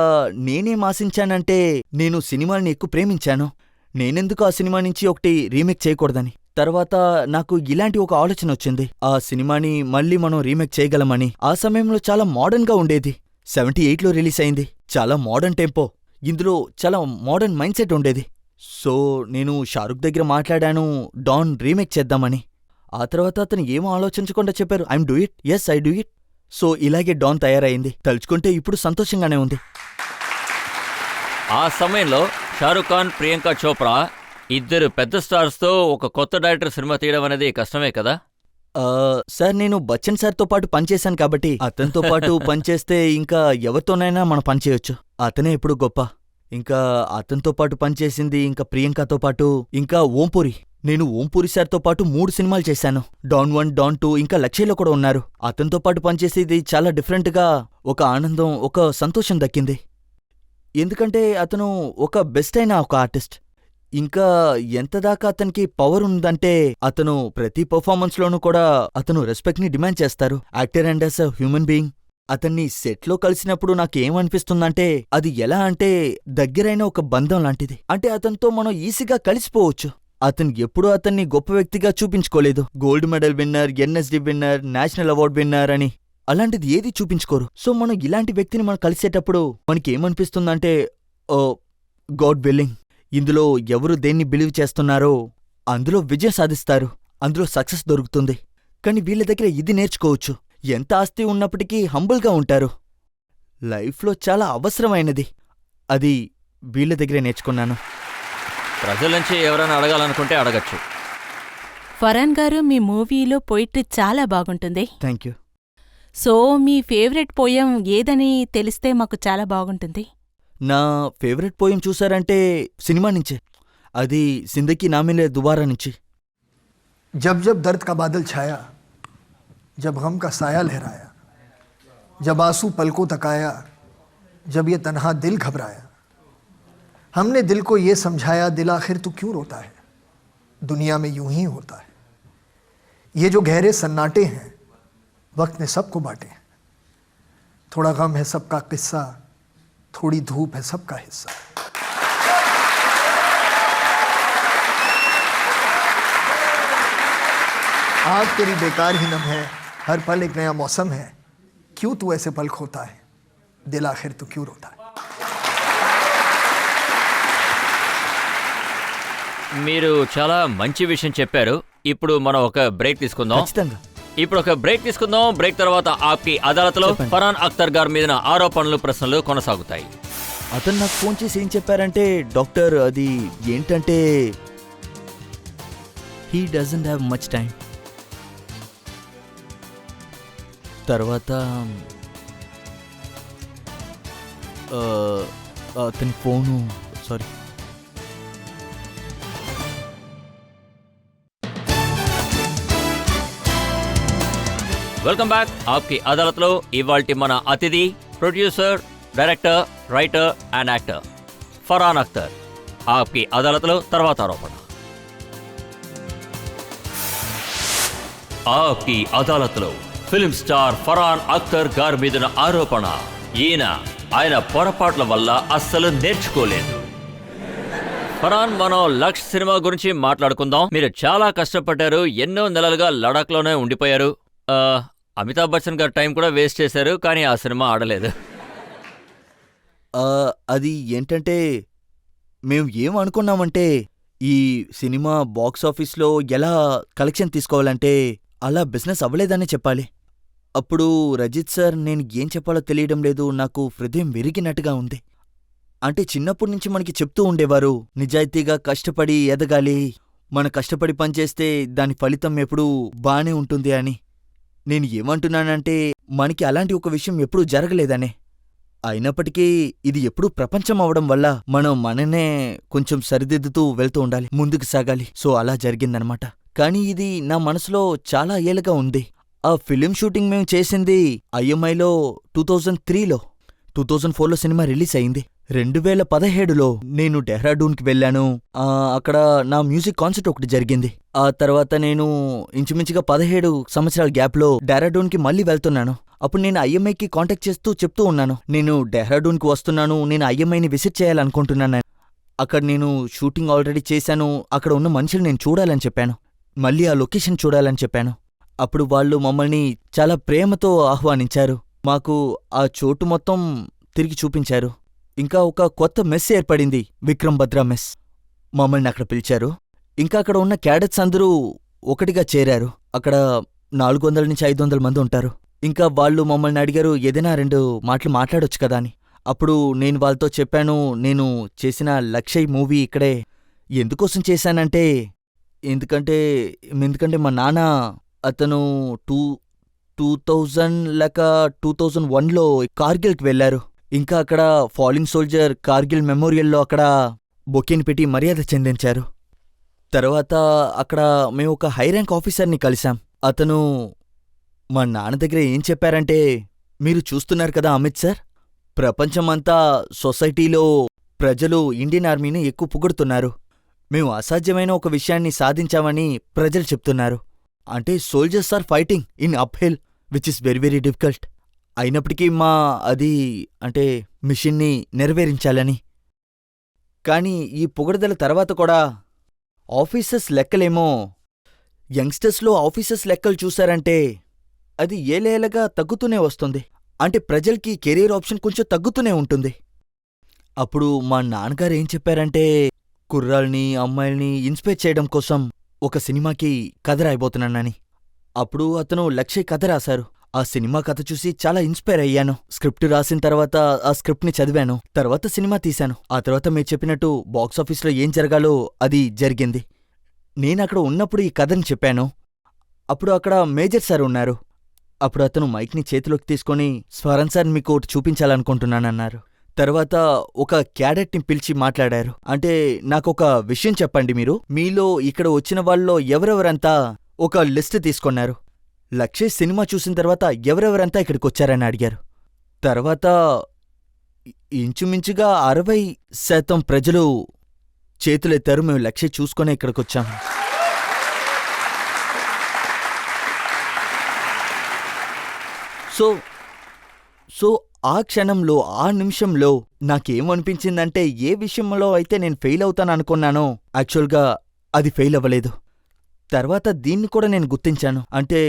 నేనేం ఆశించానంటే, నేను సినిమాల్ని ఎక్కువ ప్రేమించాను, నేనెందుకు ఆ సినిమా నుంచి ఒకటి రీమేక్ చేయకూడదని. తర్వాత నాకు ఇలాంటి ఒక ఆలోచన వచ్చింది, ఆ సినిమాని మళ్ళీ మనం రీమేక్ చేయగలమని. ఆ సమయంలో చాలా మోడర్న్ గా ఉండేది. 78లో రిలీజ్ అయింది, చాలా మోడర్న్ టెంపో, ఇందులో చాలా మోడర్న్ మైండ్ సెట్ ఉండేది. సో నేను షారుఖ్ దగ్గర మాట్లాడాను, డాన్ రీమేక్ చేద్దామని. ఆ తర్వాత అతను ఏమో ఆలోచించకుండా చెప్పారు, I'm do it, yes I do it. So ఇలాగే డాన్ తయారైంది. తలుచుకుంటే ఇప్పుడు సంతోషంగానే ఉంది. ఆ సమయంలో షారుఖ్ ఖాన్, ప్రియాంక చోప్రా ఇద్దరు పెద్ద స్టార్స్తో ఒక కొత్త డైరెక్టర్ సినిమా తీయడం అనేది కష్టమే కదా? సార్, నేను బచ్చన్ సార్తో పాటు పనిచేశాను కాబట్టి అతనితో పాటు పనిచేస్తే ఇంకా ఎవరితోనైనా మనం పనిచేయొచ్చు. అతనే ఎప్పుడు గొప్ప. ఇంకా అతనితో పాటు పనిచేసింది ఇంకా ప్రియాంకతో పాటు ఇంకా ఓంపూరి. నేను ఓంపూరి సార్తో పాటు 3 సినిమాలు చేశాను, డాన్ 1, డాన్ 2, ఇంకా లక్ష్యలో కూడా ఉన్నారు. అతనితో పాటు పనిచేసేది చాలా డిఫరెంట్గా ఒక ఆనందం, ఒక సంతోషం దక్కింది. ఎందుకంటే అతను ఒక బెస్ట్ అయిన ఒక ఆర్టిస్ట్. ఇంకా ఎంతదాకా అతనికి పవర్ ఉందంటే, అతను ప్రతి పర్ఫార్మెన్స్లోనూ కూడా అతను రెస్పెక్ట్ని డిమాండ్ చేస్తారు, actor and as a human being. అతన్ని సెట్లో కలిసినప్పుడు నాకేమనిపిస్తుందంటే, అది ఎలా అంటే దగ్గరైన ఒక బంధం లాంటిది. అంటే అతనితో మనం ఈజీగా కలిసిపోవచ్చు. అతను ఎప్పుడూ అతన్ని గొప్ప వ్యక్తిగా చూపించుకోలేదు. Gold medal winner, NSD winner, national award winner అని. అలాంటిది ఏది చూపించుకోరు. సో మనం ఇలాంటి వ్యక్తిని మనం కలిసేటప్పుడు మనకేమనిపిస్తుందంటే, ఓ గాడ్ విల్లింగ్, ఇందులో ఎవరు దేన్ని బిలీవ్ చేస్తున్నారో అందులో విజయం సాధిస్తారు, అందులో సక్సెస్ దొరుకుతుంది. కాని వీళ్ళ దగ్గర ఇది నేర్చుకోవచ్చు, ఎంత ఆస్తి ఉన్నప్పటికీ హంబుల్గా ఉంటారు. లైఫ్లో చాలా అవసరమైనది, అది వీళ్ళ దగ్గరే నేర్చుకున్నాను. ప్రజల నుంచి ఎవరైనా అడగాలనుకుంటే అడగచ్చు. ఫరాన్ గారు, మీ మూవీలో పోయిట్రీ చాలా బాగుంటుంది. Thank you. So me favourite poem ఏదని తెలిస్తే మాకు చాలా బాగుంటుంది. నా ఫేవరెట్ పోయం చూసారంటే సినిమా నుంచే, అది జిందగీ నా మిలే దుబారా నుంచి. जब जब दर्द का बादल छाया, जब गम का साया लहराया, जब आंसू पलकों तक आया, जब ये तन्हा दिल घबराया, हमने दिल को ये समझाया, दिल आखिर तू क्यों रोता है, दुनिया में यूं ही होता है, ये जो गहरे सन्नाटे हैं वक्त ने सबको बांटे हैं, थोड़ा गम है सबका किस्सा, थोड़ी धूप है सबका हिस्सा. आग तेरी बेकार ही नम है, हर पल एक नया मौसम है, क्यों तू ऐसे पल खोता है, दिल आखिर तू क्यों रोता है. మీరు చాలా మంచి విషయం చెప్పారు. ఇప్పుడు మనం ఒక బ్రేక్ తీసుకుందాం. ఖచ్చితంగా. ఇప్పుడు ఒక బ్రేక్ తీసుకుందాం. బ్రేక్ తర్వాత ఆప్కి అదాలత్లో చెప్పండి. ఫరాన్ అఖ్తర్ గారి మీద ఆరోపణలు, ప్రశ్నలు కొనసాగుతాయి. అతను నాకు ఫోన్ చేసి ఏం చెప్పారంటే, డాక్టర్ అది ఏంటంటే, he doesn't have much time. తర్వాత అతని ఫోను, సారీ. Welcome back. ఆప్కి అదాలత్లో ఇవాల్టి మన అతిథి producer, director, writer and actor Farhan Akhtar. ఆప్కి అదాలత్లో తర్వాత ఆరోపణ. ఆప్కి అదాలత్లో ఫిల్మ్ స్టార్ ఫరాన్ అఖ్తర్ గారి మీద ఆరోపణ. ఆయన పొరపాట్ల వల్ల అస్సలు నేర్చుకోలేదు. ఫరాన్, మనం లక్ష్ సినిమా గురించి మాట్లాడుకుందాం. మీరు చాలా కష్టపడ్డారు, ఎన్నో నెలలుగా లడాఖ్లోనే ఉండిపోయారు. అమితాబ్ బచ్చన్ గారు టైం కూడా వేస్ట్ చేశారు, కానీ ఆ సినిమా ఆడలేదు. అది ఏంటంటే, మేము ఏమనుకున్నామంటే, ఈ సినిమా బాక్స్ ఆఫీస్లో ఎలా కలెక్షన్ తీసుకోవాలంటే అలా బిజినెస్ అవ్వలేదని చెప్పాలి. అప్పుడు రజిత్ సార్, నేను ఏం చెప్పాలో తెలియడం లేదు, నాకు హృదయం విరిగినట్టుగా ఉంది. అంటే చిన్నప్పటి నుంచి మనకి చెప్తూ ఉండేవారు, నిజాయితీగా కష్టపడి ఎదగాలి, మన కష్టపడి పనిచేస్తే దాని ఫలితం ఎప్పుడూ బానే ఉంటుంది అని. నేను ఏమంటున్నానంటే, మనకి అలాంటి ఒక విషయం ఎప్పుడూ జరగలేదనే. అయినప్పటికీ ఇది ఎప్పుడూ ప్రపంచం అవడం వల్ల మనం మననే కొంచెం సరిదిద్దుతూ వెళ్తూ ఉండాలి, ముందుకు సాగాలి. సో అలా జరిగిందనమాట. కానీ ఇది నా మనసులో చాలా ఏళ్ళగా ఉంది. ఆ ఫిలిం షూటింగ్ మేము చేసింది ఐఎంఐలో 2003లో. 2004లో సినిమా రిలీజ్ అయింది. 2017లో నేను డెహ్రాడూన్కి వెళ్ళాను. అక్కడ నా మ్యూజిక్ కాన్సర్ట్ ఒకటి జరిగింది. ఆ తర్వాత నేను ఇంచుమించుగా 17 సంవత్సరాల గ్యాప్లో డెహ్రాడూన్కి మళ్ళీ వెళ్తున్నాను. అప్పుడు నేను ఐఎంఐకి కాంటాక్ట్ చేస్తూ చెప్తూ ఉన్నాను, నేను డెహ్రాడూన్కి వస్తున్నాను, నేను ఐఎంఐని విజిట్ చేయాలనుకుంటున్నాను. అక్కడ నేను షూటింగ్ ఆల్రెడీ చేశాను, అక్కడ ఉన్న మనుషులు నేను చూడాలని చెప్పాను, మళ్ళీ ఆ లొకేషన్ చూడాలని చెప్పాను. అప్పుడు వాళ్ళు మమ్మల్ని చాలా ప్రేమతో ఆహ్వానించారు, మాకు ఆ చోటు మొత్తం తిరిగి చూపించారు. ఇంకా ఒక కొత్త మెస్ ఏర్పడింది, విక్రమ్ బద్రా మెస్. మమ్మల్ని అక్కడ పిలిచారు. ఇంకా అక్కడ ఉన్న క్యాడెట్స్ అందరూ ఒకటిగా చేరారు. అక్కడ 400 నుంచి 500 మంది ఉంటారు. ఇంకా వాళ్ళు మమ్మల్ని అడిగారు, ఏదైనా 2 మాటలు మాట్లాడొచ్చు కదా అని. అప్పుడు నేను వాళ్ళతో చెప్పాను, నేను చేసిన లక్షయ్ మూవీ ఇక్కడే. ఎందుకోసం చేశానంటే, ఎందుకంటే మా నాన్న, అతను 2000 లేక 2001లో కార్గిల్కి వెళ్లారు. ఇంకా అక్కడ ఫాలింగ్ సోల్జర్ కార్గిల్ మెమోరియల్లో అక్కడ బొకేని పెట్టి మర్యాద చెందించారు. తర్వాత అక్కడ మేము ఒక హై ర్యాంక్ ఆఫీసర్ని కలిశాం. అతను మా నాన్న దగ్గర ఏం చెప్పారంటే, మీరు చూస్తున్నారు కదా అమిత్ సార్, ప్రపంచమంతా సొసైటీలో ప్రజలు ఇండియన్ ఆర్మీని ఎక్కువ పొగుడుతున్నారు. మేము అసాధ్యమైన ఒక విషయాన్ని సాధించామని ప్రజలు చెప్తున్నారు. అంటే soldiers are fighting in uphill which is very very difficult. అయినప్పటికీ అది అంటే మిషన్ని నెరవేరించాలని. కానీ ఈ పొగడదల తర్వాత కూడా ఆఫీసర్స్ లెక్కలేమో, యంగ్స్టర్స్లో ఆఫీసర్స్ లెక్కలు చూశారంటే అది ఏలేలగా తగ్గుతూనే వస్తుంది. అంటే ప్రజలకి కెరీర్ ఆప్షన్ కొంచెం తగ్గుతూనే ఉంటుంది. అప్పుడు మా నాన్నగారు ఏం చెప్పారంటే, కుర్రాల్ని అమ్మాయిల్ని ఇన్స్పైర్ చేయడం కోసం ఒక సినిమాకి కథ రాయబోతున్నానని. అప్పుడు అతను లక్ష్య కథ రాశారు. ఆ సినిమా కథ చూసి చాలా ఇన్స్పైర్ అయ్యాను. స్క్రిప్ట్ రాసిన తర్వాత ఆ స్క్రిప్ట్ని చదివాను. తర్వాత సినిమా తీశాను. ఆ తర్వాత మీరు చెప్పినట్టు బాక్సాఫీస్లో ఏం జరగాలో అది జరిగింది. నేనక్కడ ఉన్నప్పుడు ఈ కథని చెప్పాను. అప్పుడు అక్కడ మేజర్ సార్ ఉన్నారు. అప్పుడు అతను మైక్ని చేతిలోకి తీసుకొని, స్వరణ్ సార్ మీకు ఒకటి చూపించాలనుకుంటున్నానన్నారు. తర్వాత ఒక క్యాడెట్ని పిలిచి మాట్లాడారు. అంటే నాకొక విషయం చెప్పండి, మీలో ఇక్కడ వచ్చిన వాళ్ళలో ఎవరెవరంతా ఒక లిస్ట్ తీసుకున్నారు. లక్ష్య సినిమా చూసిన తర్వాత ఎవరెవరంతా ఇక్కడికొచ్చారని అడిగారు. తర్వాత ఇంచుమించుగా 60% ప్రజలు చేతులెత్తారు. మేము లక్ష్య చూసుకునే ఇక్కడికొచ్చాము. సో ఆ క్షణంలో, ఆ నిమిషంలో నాకేమనిపించిందంటే, ఏ విషయంలో అయితే నేను ఫెయిల్ అవుతాననుకున్నానో యాక్చువల్గా అది ఫెయిల్ అవ్వలేదు. తర్వాత దీన్ని కూడా నేను గుర్తించాను. అంటే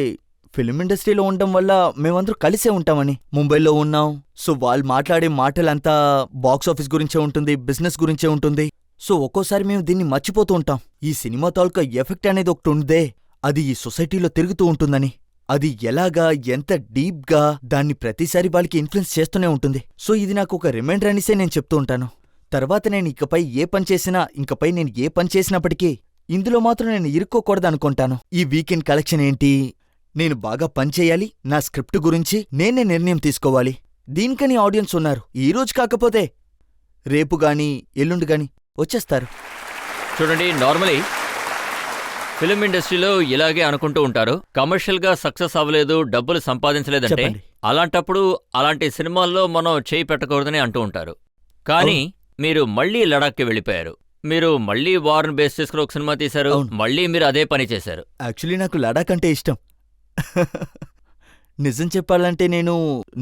ఫిల్మ్ ఇండస్ట్రీలో ఉండడం వల్ల మేమందరూ కలిసే ఉంటామని. ముంబైలో ఉన్నాం. సో వాళ్ళు మాట్లాడే మాటలంతా బాక్సాఫీస్ గురించే ఉంటుంది, బిజినెస్ గురించే ఉంటుంది. సో ఒక్కోసారి మేము దీన్ని మర్చిపోతూ ఉంటాం. ఈ సినిమా తాలూకా ఎఫెక్ట్ అనేది ఒకటి ఉందే, అది ఈ సొసైటీలో తిరుగుతూ ఉంటుందని. అది ఎలాగా, ఎంత డీప్గా దాన్ని ప్రతిసారి వాళ్ళకి ఇన్ఫ్లుయెన్స్ చేస్తూనే ఉంటుంది. సో ఇది నాకు ఒక రిమైండర్ అనేసే నేను చెప్తూ ఉంటాను. తర్వాత నేను ఇకపై నేను ఏ పని చేసినప్పటికీ ఇందులో మాత్రం నేను ఇరుక్కోకూడదు అనుకుంటాను. ఈ వీకెండ్ కలెక్షన్ ఏంటి, నేను బాగా పనిచేయాలి, నా స్క్రిప్ట్ గురించి నేనే నిర్ణయం తీసుకోవాలి. దీనికని ఆడియన్స్ ఉన్నారు. ఈరోజు కాకపోతే రేపు గాని ఎల్లుండి గాని వచ్చేస్తారు. చూడండి, నార్మలీ ఫిల్మ్ ఇండస్ట్రీలో ఇలాగే అనుకుంటూ ఉంటారు. కమర్షియల్గా సక్సెస్ అవ్వలేదు, డబ్బులు సంపాదించలేదంటే చెప్పండి. అలాంటప్పుడు అలాంటి సినిమాల్లో మనం చేయి పెట్టకూడదని అంటూ ఉంటారు. కానీ మీరు మళ్ళీ లడాఖ్కి వెళ్ళిపోయారు. మీరు మళ్ళీ వార్ను బేస్ చేసుకుని ఒక సినిమా తీశారు. అవును. మళ్ళీ మీరు అదే పని చేశారు. యాక్చువల్లీ నాకు లడాక్ అంటే ఇష్టం. నిజం చెప్పాలంటే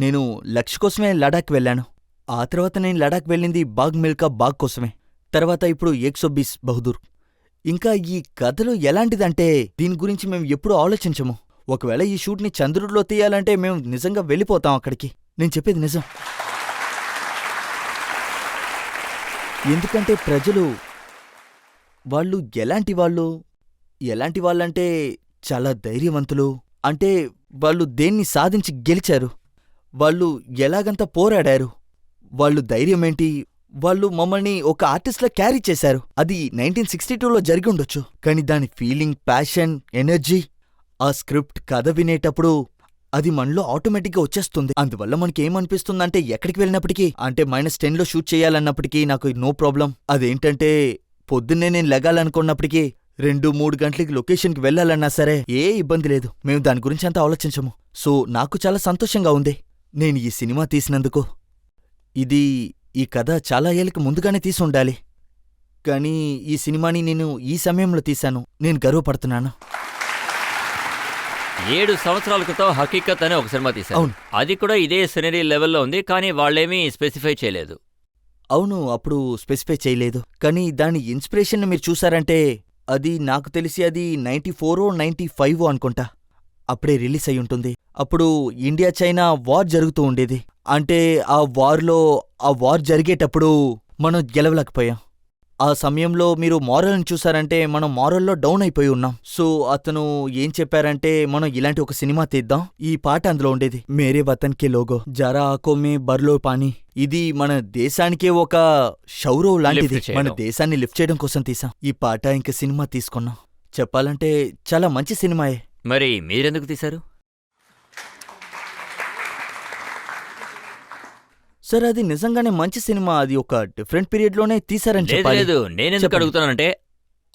నేను లక్ష్య కోసమే లడాక్ వెళ్ళాను. ఆ తర్వాత నేను లడాక్ వెళ్ళింది బాగ్ మిల్కా బాగ్ కోసమే. తర్వాత ఇప్పుడు 120 బహదూర్. ఇంకా ఈ కథలు ఎలాంటిదంటే, దీని గురించి మేము ఎప్పుడూ ఆలోచించము. ఒకవేళ ఈ షూట్ని చంద్రుడిలో తీయాలంటే మేము నిజంగా వెళ్ళిపోతాం అక్కడికి. నేను చెప్పేది నిజం. ఎందుకంటే ప్రజలు వాళ్ళు ఎలాంటి వాళ్ళంటే చాలా ధైర్యవంతులు. అంటే వాళ్ళు దేన్ని సాధించి గెలిచారు, వాళ్ళు ఎలాగంత పోరాడారు, వాళ్ళు ధైర్యమేంటి, వాళ్ళు మమ్మల్ని ఒక ఆర్టిస్ట్లా క్యారీ చేశారు. అది 1962లో జరిగి ఉండొచ్చు, కానీ దాని ఫీలింగ్, ప్యాషన్, ఎనర్జీ, ఆ స్క్రిప్ట్, కథ వినేటప్పుడు అది మనలో ఆటోమేటిక్గా వచ్చేస్తుంది. అందువల్ల మనకేమనిపిస్తుందంటే, ఎక్కడికి వెళ్ళినప్పటికీ, అంటే -10లో షూట్ చేయాలన్నప్పటికీ నాకు నో ప్రాబ్లం. అదేంటంటే పొద్దున్నే నేను లెగాలనుకున్నప్పటికీ 2-3 గంటలకి లొకేషన్కి వెళ్ళాలన్నా సరే ఏ ఇబ్బంది లేదు. మేము దాని గురించి అంతా ఆలోచించము. సో నాకు చాలా సంతోషంగా ఉంది నేను ఈ సినిమా తీసినందుకు. ఈ కథ చాలా ఏళ్ళకి ముందుగానే తీసి ఉండాలి, కానీ ఈ సినిమాని నేను ఈ సమయంలో తీశాను. నేను గర్వపడుతున్నాను. 7 సంవత్సరాల క్రితం హకీకత్ అనే ఒక సినిమా తీశారు. అవును. అది కూడా ఇదే సినరీ లెవెల్లో ఉంది, కానీ వాళ్ళేమీ స్పెసిఫై చేయలేదు. అవును, అప్పుడు స్పెసిఫై చేయలేదు. కానీ దాని ఇన్స్పిరేషన్ మీరు చూసారంటే, అది నాకు తెలిసి అది 94 95 అనుకుంటా. అప్పుడే రిలీజ్ అయి ఉంటుంది. అప్పుడు ఇండియా చైనా వార్ జరుగుతూ ఉండేది. అంటే ఆ వార్ జరిగేటప్పుడు మనం గెలవలేకపోయాం. ఆ సమయంలో మీరు మారల్ని చూసారంటే మనం మారల్లో డౌన్ అయిపోయి ఉన్నాం. సో అతను ఏం చెప్పారంటే, మనం ఇలాంటి ఒక సినిమా తీద్దాం. ఈ పాట అందులో ఉండేది, మేరే వతన్ కే లోగో జరా ఆకో మే బర్లో పానీ. ఇది మన దేశానికే ఒక షౌరవ్ లాంటిది. లిఫ్ట్ చేయడం. మన దేశాన్ని లిఫ్ట్ చేయడం కోసం తీసాం ఈ పాట. ఇంక సినిమా తీసుకున్నాం. చెప్పాలంటే చాలా మంచి సినిమాయే. మరి మీరెందుకు తీశారు? సార్ అది నిజంగానే మంచి సినిమా. అది ఒక డిఫరెంట్ పీరియడ్లోనే తీశారని లేదు చెప్పాలి. లేదు, నేనెందుకు చెప్పండి. అడుగుతానంటే,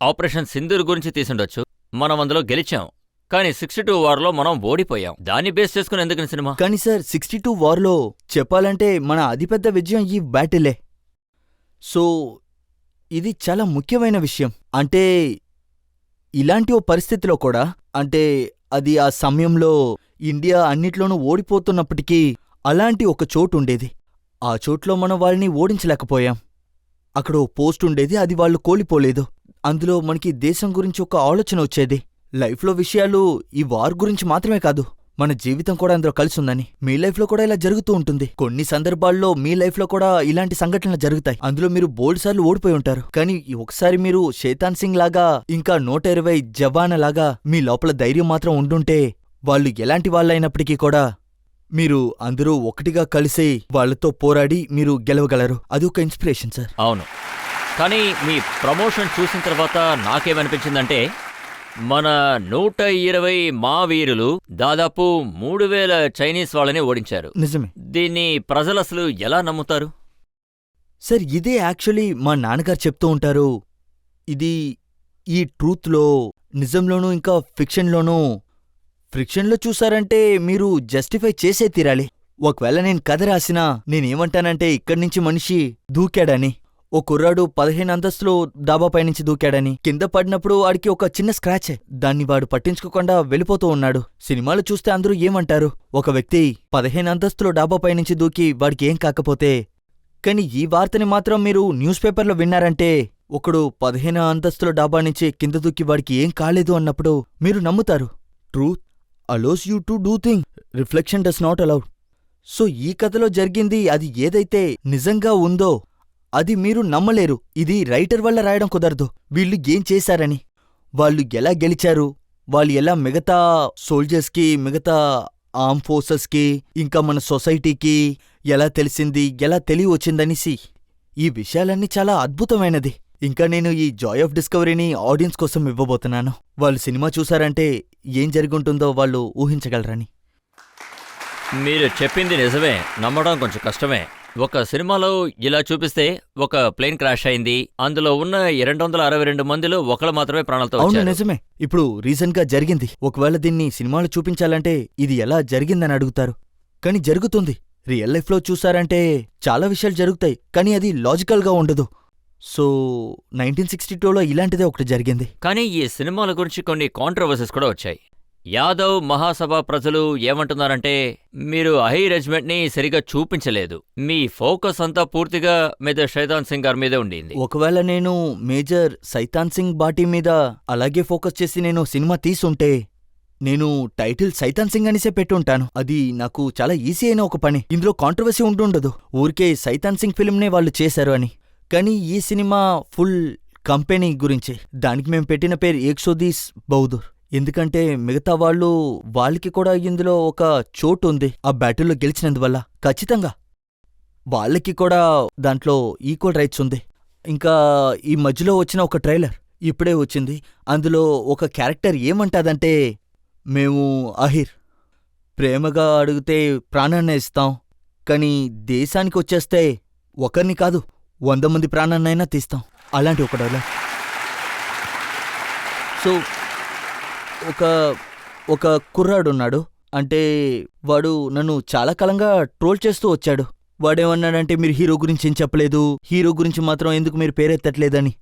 ఆపరేషన్ సింధూర్ గురించి తీసుండొచ్చు, మనం అందులో గెలిచాం. కానీ 62 వార్లో మనం ఓడిపోయాం. దాన్ని బేస్ చేసుకుని ఎందుకని సినిమా? కానీ సార్ 62 వార్లో చెప్పాలంటే మన అతిపెద్ద విజయం ఈ బ్యాటిలే. సో ఇది చాలా ముఖ్యమైన విషయం. అంటే ఇలాంటి ఓ పరిస్థితిలో కూడా, అంటే అది ఆ సమయంలో ఇండియా అన్నిట్లోనూ ఓడిపోతున్నప్పటికీ అలాంటి ఒక చోటు ఉండేది. ఆ చోట్లో మనం వాళ్ళని ఓడించలేకపోయాం. అక్కడ ఓ పోస్ట్ ఉండేది, అది వాళ్ళు కోల్పోలేదు. అందులో మనకి దేశం గురించి ఒక ఆలోచన వచ్చేది. లైఫ్లో విషయాలు ఈ వార్ గురించి మాత్రమే కాదు, మన జీవితం కూడా అందులో కలిసి ఉందని. మీ లైఫ్లో కూడా ఇలా జరుగుతూ ఉంటుంది. కొన్ని సందర్భాల్లో మీ లైఫ్లో కూడా ఇలాంటి సంఘటనలు జరుగుతాయి. అందులో మీరు బోల్డ్ సార్లు ఓడిపోయి ఉంటారు. కానీ ఒకసారి మీరు శేతాన్ సింగ్ లాగా, ఇంకా 120 జవాన్ లాగా మీ లోపల ధైర్యం మాత్రం ఉండుంటే, వాళ్ళు ఎలాంటి వాళ్ళైనప్పటికీ కూడా మీరు అందరూ ఒకటిగా కలిసి వాళ్ళతో పోరాడి మీరు గెలవగలరు. అది ఒక ఇన్స్పిరేషన్ సార్. అవును, కానీ మీ ప్రమోషన్ చూసిన తర్వాత నాకేమనిపించిందంటే, మన 120 మా వీరులు దాదాపు 3000 చైనీస్ వాళ్ళని ఓడించారు. నిజమే దీన్ని ప్రజలు అసలు ఎలా నమ్ముతారు? సార్, ఇదే యాక్చువల్లీ మా నాన్నగారు చెప్తూ ఉంటారు. ఇది ఈ ట్రూత్లో, నిజంలోనూ ఇంకా ఫిక్షన్లోనూ, ఫ్రిక్షన్లో చూసారంటే మీరు జస్టిఫై చేసే తీరాలి. ఒకవేళ నేను కథ రాసినా నేనేమంటానంటే ఇక్కడి నుంచి మనిషి దూకాడని, ఓ కుర్రాడు 15 అంతస్తులో డాబాపై నుంచి దూకాడని, కింద పడినప్పుడు వాడికి ఒక చిన్న స్క్రాచే, దాన్ని వాడు పట్టించుకోకుండా వెళ్ళిపోతూ ఉన్నాడు. సినిమాలు చూస్తే అందరూ ఏమంటారు, ఒక వ్యక్తి 15 అంతస్తులో డాబాపై నుంచి దూకి వాడికి ఏం కాకపోతే. కానీ ఈ వార్తని మాత్రం మీరు న్యూస్ పేపర్లో విన్నారంటే, ఒకడు 15 అంతస్తుల డాబా నుంచి కింద దూకి వాడికి ఏం కాలేదు అన్నప్పుడు మీరు నమ్ముతారు. Truth allows you to do thing, reflection does not allowed. So ఈ కథలో జరిగింది అది ఏదైతే నిజంగా ఉందో అది మీరు నమ్మలేరు. ఇది రైటర్ వల్ల రాయడం కుదరదు. వీళ్ళు ఏం చేశారని, వాళ్ళు ఎలా గెలిచారు, వాళ్ళు ఎలా మిగతా సోల్జర్స్కి, మిగతా ఆర్మ్ ఫోర్సెస్కి, ఇంకా మన సొసైటీకి ఎలా తెలిసింది, ఎలా తెలియవచ్చిందనేసి ఈ విషయాలన్నీ చాలా అద్భుతమైనది. ఇంకా నేను ఈ జాయ్ ఆఫ్ డిస్కవరీని ఆడియన్స్ కోసం ఇవ్వబోతున్నాను. వాళ్ళు సినిమా చూసారంటే ఏం జరుగుంటుందో వాళ్ళు ఊహించగలరని. మీరు చెప్పింది నిజమే, నమ్మడం కొంచెం కష్టమే. ఒక సినిమాలో ఇలా చూపిస్తే ఒక ప్లేన్ క్రాష్ అయింది, అందులో ఉన్న 262 మందిలో ఒకళ్ళు మాత్రమే ప్రాణాలతో అవును వచ్చారు. నిజమే. ఇప్పుడు రీసెంట్ గా జరిగింది. ఒకవేళ దీన్ని సినిమాలో చూపించాలంటే ఇది ఎలా జరిగిందని అడుగుతారు. కానీ జరుగుతుంది. రియల్ లైఫ్ లో చూసారంటే చాలా విషయాలు జరుగుతాయి, కానీ అది లాజికల్ గా ఉండదు. సో 1962లో ఇలాంటిదే ఒకటి జరిగింది. కానీ ఈ సినిమాల గురించి కొన్ని కాంట్రవర్సీస్ కూడా వచ్చాయి. యాదవ్ మహాసభ ప్రజలు ఏమంటున్నారంటే, మీరు అహీ రెజిమెంట్ ని సరిగా చూపించలేదు, మీ ఫోకస్ అంతా పూర్తిగా మేజర్ శైతాన్ సింగ్ గారి మీదే ఉండింది. ఒకవేళ నేను మేజర్ సైతాన్ సింగ్ బాటీ మీద అలాగే ఫోకస్ చేసి నేను సినిమా తీసుంటే, నేను టైటిల్ సైతాన్ సింగ్ అనిసే పెట్టుంటాను. అది నాకు చాలా ఈజీ అయిన ఒక పని. ఇందులో కాంట్రవర్సీ ఉంటుండదు. ఊరికే సైతాన్ సింగ్ ఫిల్మ్నే వాళ్ళు చేశారు అని. కానీ ఈ సినిమా ఫుల్ కంపెనీ గురించి. దానికి మేము పెట్టిన పేరు 110 బౌదూర్. ఎందుకంటే మిగతా వాళ్ళకి కూడా ఇందులో ఒక చోటు ఉంది ఆ బ్యాటిల్లో గెలిచినందువల్ల. ఖచ్చితంగా వాళ్ళకి కూడా దాంట్లో ఈక్వల్ రైట్స్ ఉంది. ఇంకా ఈ మధ్యలో వచ్చిన ఒక ట్రైలర్ ఇప్పుడే వచ్చింది. అందులో ఒక క్యారెక్టర్ ఏమంటాదంటే, మేము అహిర్ ప్రేమగా అడిగితే ప్రాణాన్ని ఇస్తాం, కానీ దేశానికి వచ్చేస్తే ఒకరిని కాదు 100 మంది ప్రాణాన్నైనా తీస్తాం. అలాంటి ఒక డైలాగ్. సో ఒక కుర్రాడున్నాడు. అంటే వాడు నన్ను చాలా కాలంగా ట్రోల్ చేస్తూ వచ్చాడు. వాడేమన్నాడంటే, మీరు హీరో గురించి ఏం చెప్పలేదు, హీరో గురించి మాత్రం ఎందుకు మీరు పేరెత్తట్లేదని.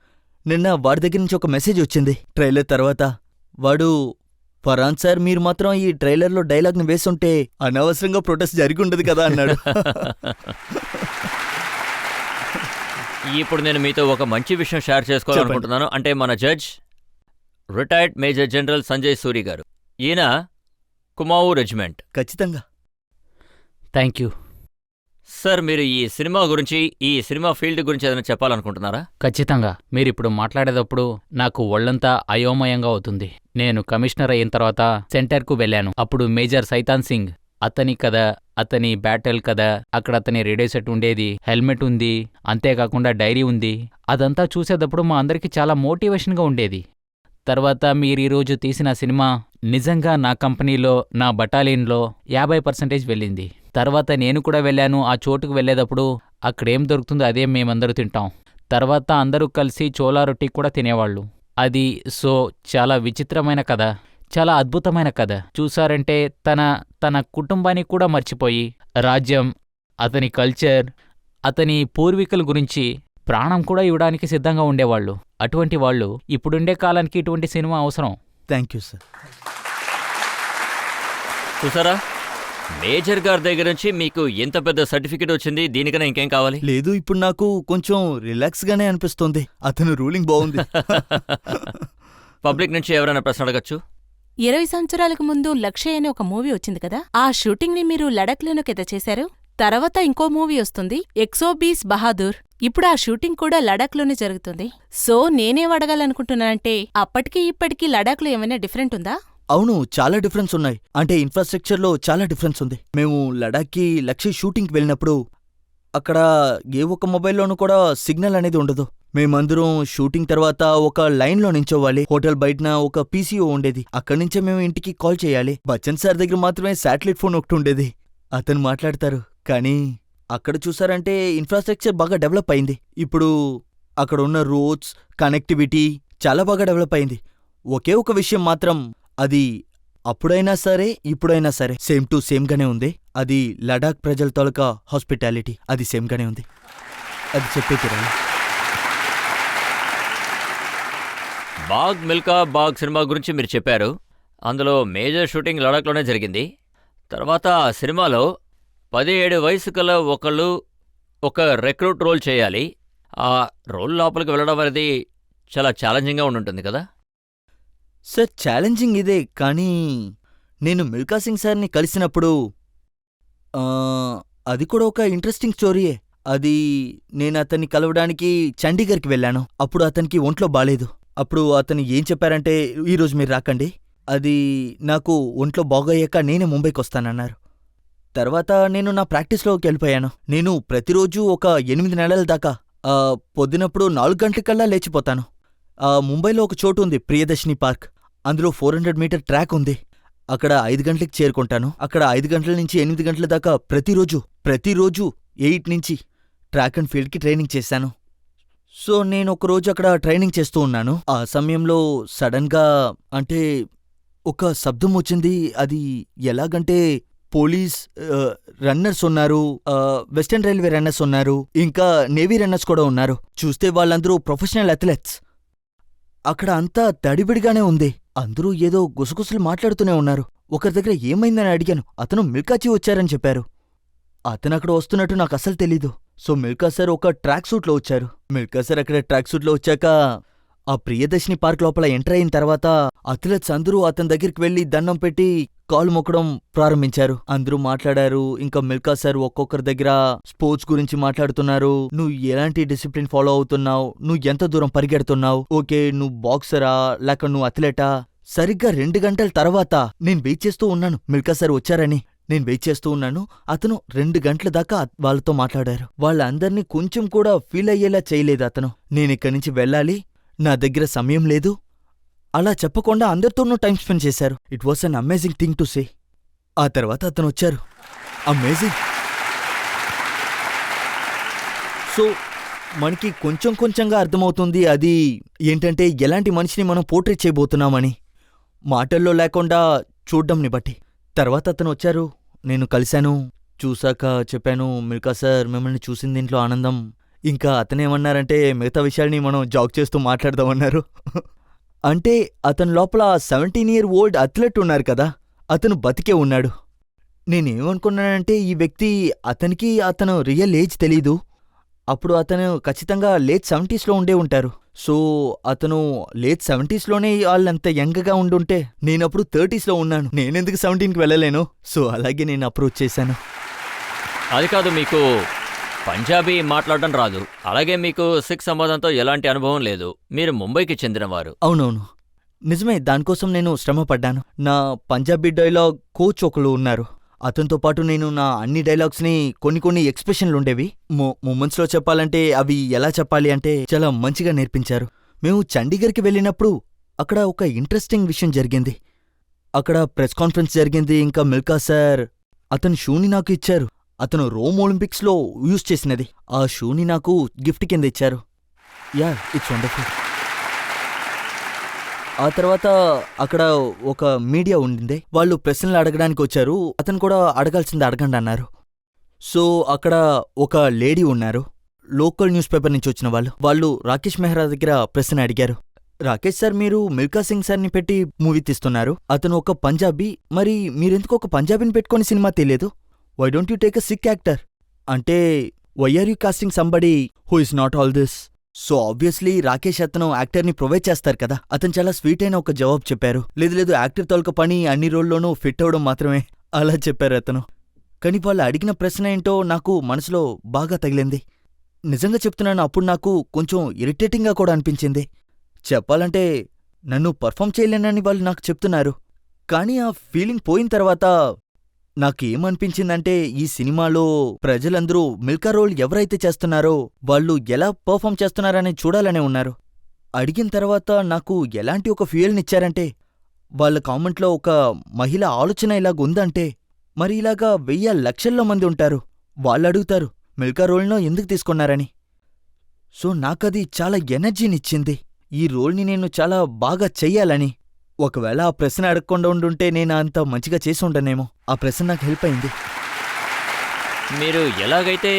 నిన్న వాడి దగ్గర నుంచి ఒక మెసేజ్ వచ్చింది ట్రైలర్ తర్వాత. వాడు, ఫరాన్ సార్ మీరు మాత్రం ఈ ట్రైలర్లో డైలాగ్ని వేసుంటే అనవసరంగా ప్రొటెస్ట్ జరిగి ఉండదు కదా అన్నాడు. ఇప్పుడు నేను మీతో ఒక మంచి విషయం షేర్ చేసుకోవాలనుకుంటున్నాను. అంటే మన judge retired major general Sanjay Suri గారు. ఈయన కుమావు రెజిమెంట్. ఖచ్చితంగా. థ్యాంక్ యూ సార్, మీరు ఈ సినిమా గురించి, ఈ సినిమా ఫీల్డ్ గురించి ఏదైనా చెప్పాలనుకుంటున్నారా? ఖచ్చితంగా. మీరిప్పుడు మాట్లాడేటప్పుడు నాకు ఒళ్ళంతా అయోమయంగా అవుతుంది. నేను కమిషనర్ అయిన తర్వాత సెంటర్కు వెళ్ళాను. అప్పుడు మేజర్ సైతాన్ సింగ్, అతని కథ, అతని బ్యాటల్ కథ, అక్కడ అతని రేడియో సెట్ ఉండేది, హెల్మెట్ ఉంది, అంతేకాకుండా డైరీ ఉంది. అదంతా చూసేటప్పుడు మా అందరికీ చాలా మోటివేషన్గా ఉండేది. తర్వాత మీరీరోజు తీసిన సినిమా నిజంగా నా కంపెనీలో, నా బటాలియన్లో 50% వెళ్ళింది. తర్వాత నేను కూడా వెళ్ళాను. ఆ చోటుకు వెళ్ళేటప్పుడు అక్కడేం దొరుకుతుందో అదే మేమందరూ తింటాం. తర్వాత అందరూ కలిసి చోలా రొట్టి కూడా తినేవాళ్ళు. అది చాలా విచిత్రమైన కథ, చాలా అద్భుతమైన కథ. చూసారంటే తన కుటుంబాన్ని కూడా మర్చిపోయి, రాజ్యం, అతని కల్చర్, అతని పూర్వీకుల గురించి ప్రాణం కూడా ఇవ్వడానికి సిద్ధంగా ఉండేవాళ్ళు. అటువంటి వాళ్ళు ఇప్పుడుండే కాలానికి ఇటువంటి సినిమా అవసరం. Thank you sir. చూసారా, మేజర్ గారి దగ్గర నుంచి మీకు ఎంత పెద్ద సర్టిఫికెట్ వచ్చింది. దీనికన్నా ఇంకేం కావాలి? లేదు, ఇప్పుడు నాకు కొంచెం రిలాక్స్ గానే అనిపిస్తుంది. అతను రూలింగ్ బాగుంది. పబ్లిక్ నుంచి ఎవరైనా ప్రశ్న అడగచ్చు? 20 సంవత్సరాలకు ముందు లక్ష్య అనే ఒక మూవీ వచ్చింది కదా, ఆ షూటింగ్ ని మీరు లడఖ్లోనే కదా చేశారు. తర్వాత ఇంకో మూవీ వస్తుంది, ఎక్సోబీస్ బహాదూర్. ఇప్పుడు ఆ షూటింగ్ కూడా లడాఖ్లోనే జరుగుతుంది. సో నేనేం అడగాలనుకుంటున్నానంటే, అప్పటికి ఇప్పటికీ లడాఖ్లో ఏమైనా డిఫరెంట్ ఉందా? అవును, చాలా డిఫరెన్స్ ఉన్నాయి. అంటే ఇన్ఫ్రాస్ట్రక్చర్లో చాలా డిఫరెన్స్ ఉంది. మేము లడాఖ్కి లక్ష్య షూటింగ్కి వెళ్ళినప్పుడు అక్కడ ఏ ఒక్క మొబైల్లోనూ కూడా సిగ్నల్ అనేది ఉండదు. మేమందరం షూటింగ్ తర్వాత ఒక లైన్లో నించోవాలి. హోటల్ బయటన ఒక పీసీఓ ఉండేది, అక్కడి నుంచే మేము ఇంటికి కాల్ చేయాలి. బచ్చన్ సార్ దగ్గర మాత్రమే శాటిలైట్ ఫోన్ ఒకటి ఉండేది, అతను మాట్లాడతారు. కానీ అక్కడ చూసారంటే ఇన్ఫ్రాస్ట్రక్చర్ బాగా డెవలప్ అయింది. ఇప్పుడు అక్కడ ఉన్న రోడ్స్, కనెక్టివిటీ చాలా బాగా డెవలప్ అయింది. ఒకే ఒక విషయం మాత్రం, అది అప్పుడైనా సరే ఇప్పుడైనా సరే సేమ్ టు సేమ్గానే ఉంది. అది లడాక్ ప్రజల తాలూకా హాస్పిటాలిటీ, అది సేమ్గానే ఉంది. అది చెప్పే తీరాలి. బాగ్ మిల్కా బాగ్ సినిమా గురించి మీరు చెప్పారు. అందులో మేజర్ షూటింగ్ లడాఖ్లోనే జరిగింది. తర్వాత ఆ సినిమాలో 17 వయసు కల ఒకళ్ళు ఒక రిక్రూట్ రోల్ చేయాలి. ఆ రోల్ లోపలికి వెళ్ళడం అనేది చాలా ఛాలెంజింగ్గా ఉండుంటుంది కదా? సార్, ఛాలెంజింగ్ ఇదే, కానీ నేను మిల్కా సింగ్ సార్ని కలిసినప్పుడు అది కూడా ఒక ఇంట్రెస్టింగ్ స్టోరీయే. అది నేను అతన్ని కలవడానికి చండీగఢ్కి వెళ్ళాను. అప్పుడు అతనికి ఒంట్లో బాలేదు. అప్పుడు అతను ఏం చెప్పారంటే, ఈరోజు మీరు రాకండి, అది నాకు ఒంట్లో బాగయ్యాక నేనే ముంబైకి వస్తానన్నారు. తర్వాత నేను నా ప్రాక్టీస్లోకి వెళ్ళిపోయాను. నేను ప్రతిరోజు ఒక 8 నెలల దాకా పొద్దునప్పుడు 4 గంటలకల్లా లేచిపోతాను. ముంబైలో ఒక చోటు ఉంది, ప్రియదర్శిని పార్క్. అందులో 400 మీటర్ ట్రాక్ ఉంది. అక్కడ 5 గంటలకి చేరుకుంటాను. అక్కడ 5 గంటల నుంచి 8 గంటల దాకా ప్రతిరోజు 8 నుంచి ట్రాక్ అండ్ ఫీల్డ్కి ట్రైనింగ్ చేశాను. సో నేను ఒకరోజు అక్కడ ట్రైనింగ్ చేస్తూ ఉన్నాను. ఆ సమయంలో సడన్గా అంటే ఒక శబ్దం వచ్చింది. అది ఎలాగంటే, పోలీస్ రన్నర్స్ ఉన్నారు, వెస్టర్న్ రైల్వే రన్నర్స్ ఉన్నారు, ఇంకా నేవీ రన్నర్స్ కూడా ఉన్నారు. చూస్తే వాళ్ళందరూ ప్రొఫెషనల్ అథ్లెట్స్. అక్కడ అంతా తడిబిడిగానే ఉంది. అందరూ ఏదో గుసగుసలు మాట్లాడుతూనే ఉన్నారు. ఒకరి దగ్గర ఏమైందని అడిగాను. అతను మిల్కాజీ వచ్చారని చెప్పారు. అతను అక్కడ వస్తున్నట్టు నాకు అసలు తెలీదు. సో మిల్కా సార్ ఒక ట్రాక్ సూట్లో వచ్చారు. మిల్కా సార్ అక్కడ ట్రాక్ సూట్లో వచ్చాక ఆ ప్రియదర్శిని పార్క్ లోపల ఎంటర్ అయిన తర్వాత అథ్లెట్స్ అందరూ అతని దగ్గరికి వెళ్లి దండం పెట్టి కాలు మొక్కడం ప్రారంభించారు. అందరూ మాట్లాడారు. ఇంకా మిల్కా సార్ ఒక్కొక్కరి దగ్గర స్పోర్ట్స్ గురించి మాట్లాడుతున్నారు. నువ్వు ఎలాంటి డిసిప్లిన్ ఫాలో అవుతున్నావు, నువ్వు ఎంత దూరం పరిగెడుతున్నావు, ఓకే నువ్వు బాక్సరా లేక నువ్వు అథ్లెటా. సరిగ్గా 2 గంటల తర్వాత నేను వెయిట్ చేస్తూ ఉన్నాను, మిల్కా సార్ వచ్చారని. నేను వెయిట్ చేస్తూ ఉన్నాను. అతను 2 గంటల దాకా వాళ్ళతో మాట్లాడారు. వాళ్ళందర్నీ కొంచెం కూడా ఫీల్ అయ్యేలా చేయలేదు అతను. నేనిక్కడి నుంచి వెళ్ళాలి, నా దగ్గర సమయం లేదు, అలా చెప్పకుండా అందరితోనూ టైం స్పెండ్ చేశారు. It was an amazing thing to say. ఆ తర్వాత అతను వచ్చారు. అమేజింగ్. సో మనకి కొంచెం కొంచెంగా అర్థమవుతుంది అది ఏంటంటే ఎలాంటి మనిషిని మనం పోర్ట్రేట్ చేయబోతున్నామని, మాటల్లో లేకుండా చూడ్డంని బట్టి. తర్వాత అతను వచ్చారు, నేను కలిశాను. చూశాక చెప్పాను, మిల్కా సార్ మిమ్మల్ని చూసిన దీంట్లో ఆనందం. ఇంకా అతనేమన్నారంటే, మిగతా విషయాల్ని మనం జాగ్ చేస్తూ మాట్లాడదామన్నారు. అంటే అతని లోపల 17 year old అథ్లెట్ ఉన్నారు కదా, అతను బతికే ఉన్నాడు. నేనేమనుకున్నానంటే, ఈ వ్యక్తి అతనికి అతను రియల్ ఏజ్ తెలీదు. అప్పుడు అతను ఖచ్చితంగా లేట్ 70sలో ఉండే ఉంటారు. సో అతను లేట్ 70sలోనే వాళ్ళంత యంగ్గా ఉండుంటే నేనప్పుడు 30sలో ఉన్నాను. నేనెందుకు 17కి వెళ్ళలేను? సో అలాగే నేను అప్రోచ్ చేశాను. అది కాదు, మీకు పంజాబీ మాట్లాడడం రాదు, అలాగే మీకు సిక్ సంబంధంతో ఎలాంటి అనుభవం లేదు, మీరు ముంబైకి చెందినవారు. అవునవును, నిజమే. దానికోసం నేను శ్రమపడ్డాను. నా పంజాబీ డైలాగ్ కోచ్ ఒకరు ఉన్నారు. అతనితో పాటు నేను నా అన్ని డైలాగ్స్ని కొన్ని ఎక్స్ప్రెషన్లుండేవి. మూమెంట్స్లో చెప్పాలంటే అవి ఎలా చెప్పాలి అంటే చాలా మంచిగా నేర్పించారు. మేము చండీగఢ్కి వెళ్ళినప్పుడు అక్కడ ఒక ఇంట్రెస్టింగ్ విషయం జరిగింది. అక్కడ ప్రెస్ కాన్ఫరెన్స్ జరిగింది. ఇంకా మిల్కా సార్ అతని షూని నాకు ఇచ్చారు. అతను రోమ్ ఒలింపిక్స్లో యూజ్ చేసినది. ఆ షూని నాకు గిఫ్ట్ కింద ఇచ్చారు. Yeah, it's wonderful. ఆ తర్వాత అక్కడ ఒక మీడియా ఉండిందే, వాళ్ళు ప్రశ్నలు అడగడానికి వచ్చారు. అతను కూడా అడగాల్సింది అడగండి అన్నారు. సో అక్కడ ఒక లేడీ ఉన్నారు, లోకల్ న్యూస్ పేపర్ నుంచి వచ్చిన వాళ్ళు రాకేష్ మెహ్రా దగ్గర ప్రశ్న అడిగారు. రాకేష్ సార్, మీరు మిల్కా సింగ్ సార్ని పెట్టి మూవీ తీస్తున్నారు, అతను ఒక పంజాబీ, మరి మీరెందుకు ఒక పంజాబీని పెట్టుకొని సినిమా తీయలేదు? Why don't you take a Sikh actor? అంటే why are you casting somebody who is not all this? So obviously Rakesh అతను యాక్టర్ని ప్రొవైడ్ చేస్తారు కదా. అతను చాలా స్వీట్ అయిన ఒక జవాబు చెప్పారు. లేదు యాక్టర్ తాలూకా పని అన్ని రోల్లోనూ ఫిట్ అవ్వడం మాత్రమే అలా చెప్పారు అతను. కానీ వాళ్ళు అడిగిన ప్రశ్న ఏంటో నాకు మనసులో బాగా తగిలింది. నిజంగా చెప్తున్నాను, అప్పుడు నాకు కొంచెం ఇరిటేటింగ్గా కూడా అనిపించింది. చెప్పాలంటే నన్ను పర్ఫామ్ చేయలేనని వాళ్ళు నాకు చెప్తున్నారు. కానీ ఆ ఫీలింగ్ పోయిన తర్వాత నాకేమనిపించిందంటే ఈ సినిమాలో ప్రజలందరూ మిల్కా రోల్ ఎవరైతే చేస్తున్నారో వాళ్ళు ఎలా పర్ఫామ్ చేస్తున్నారని చూడాలనే ఉన్నారు. అడిగిన తర్వాత నాకు ఎలాంటి ఒక ఫ్యూయల్నిచ్చారంటే, వాళ్ళ కామెంట్లో ఒక మహిళ ఆలోచన ఇలాగుందంటే మరి ఇలాగా 1000 లక్షల్లో మంది ఉంటారు, వాళ్ళడుగుతారు మిల్కా రోల్ను ఎందుకు తీసుకున్నారని. సో నాకది చాలా ఎనర్జీనిచ్చింది, ఈ రోల్ని నేను చాలా బాగా చెయ్యాలని. ఒకవేళ ఆ ప్రశ్న అడగకుండా ఉండుంటే నేను అంత మంచిగా చేసి ఉండనేమో. ఆ ప్రశ్న నాకు హెల్ప్ అయింది. మీరు ఎలాగైతే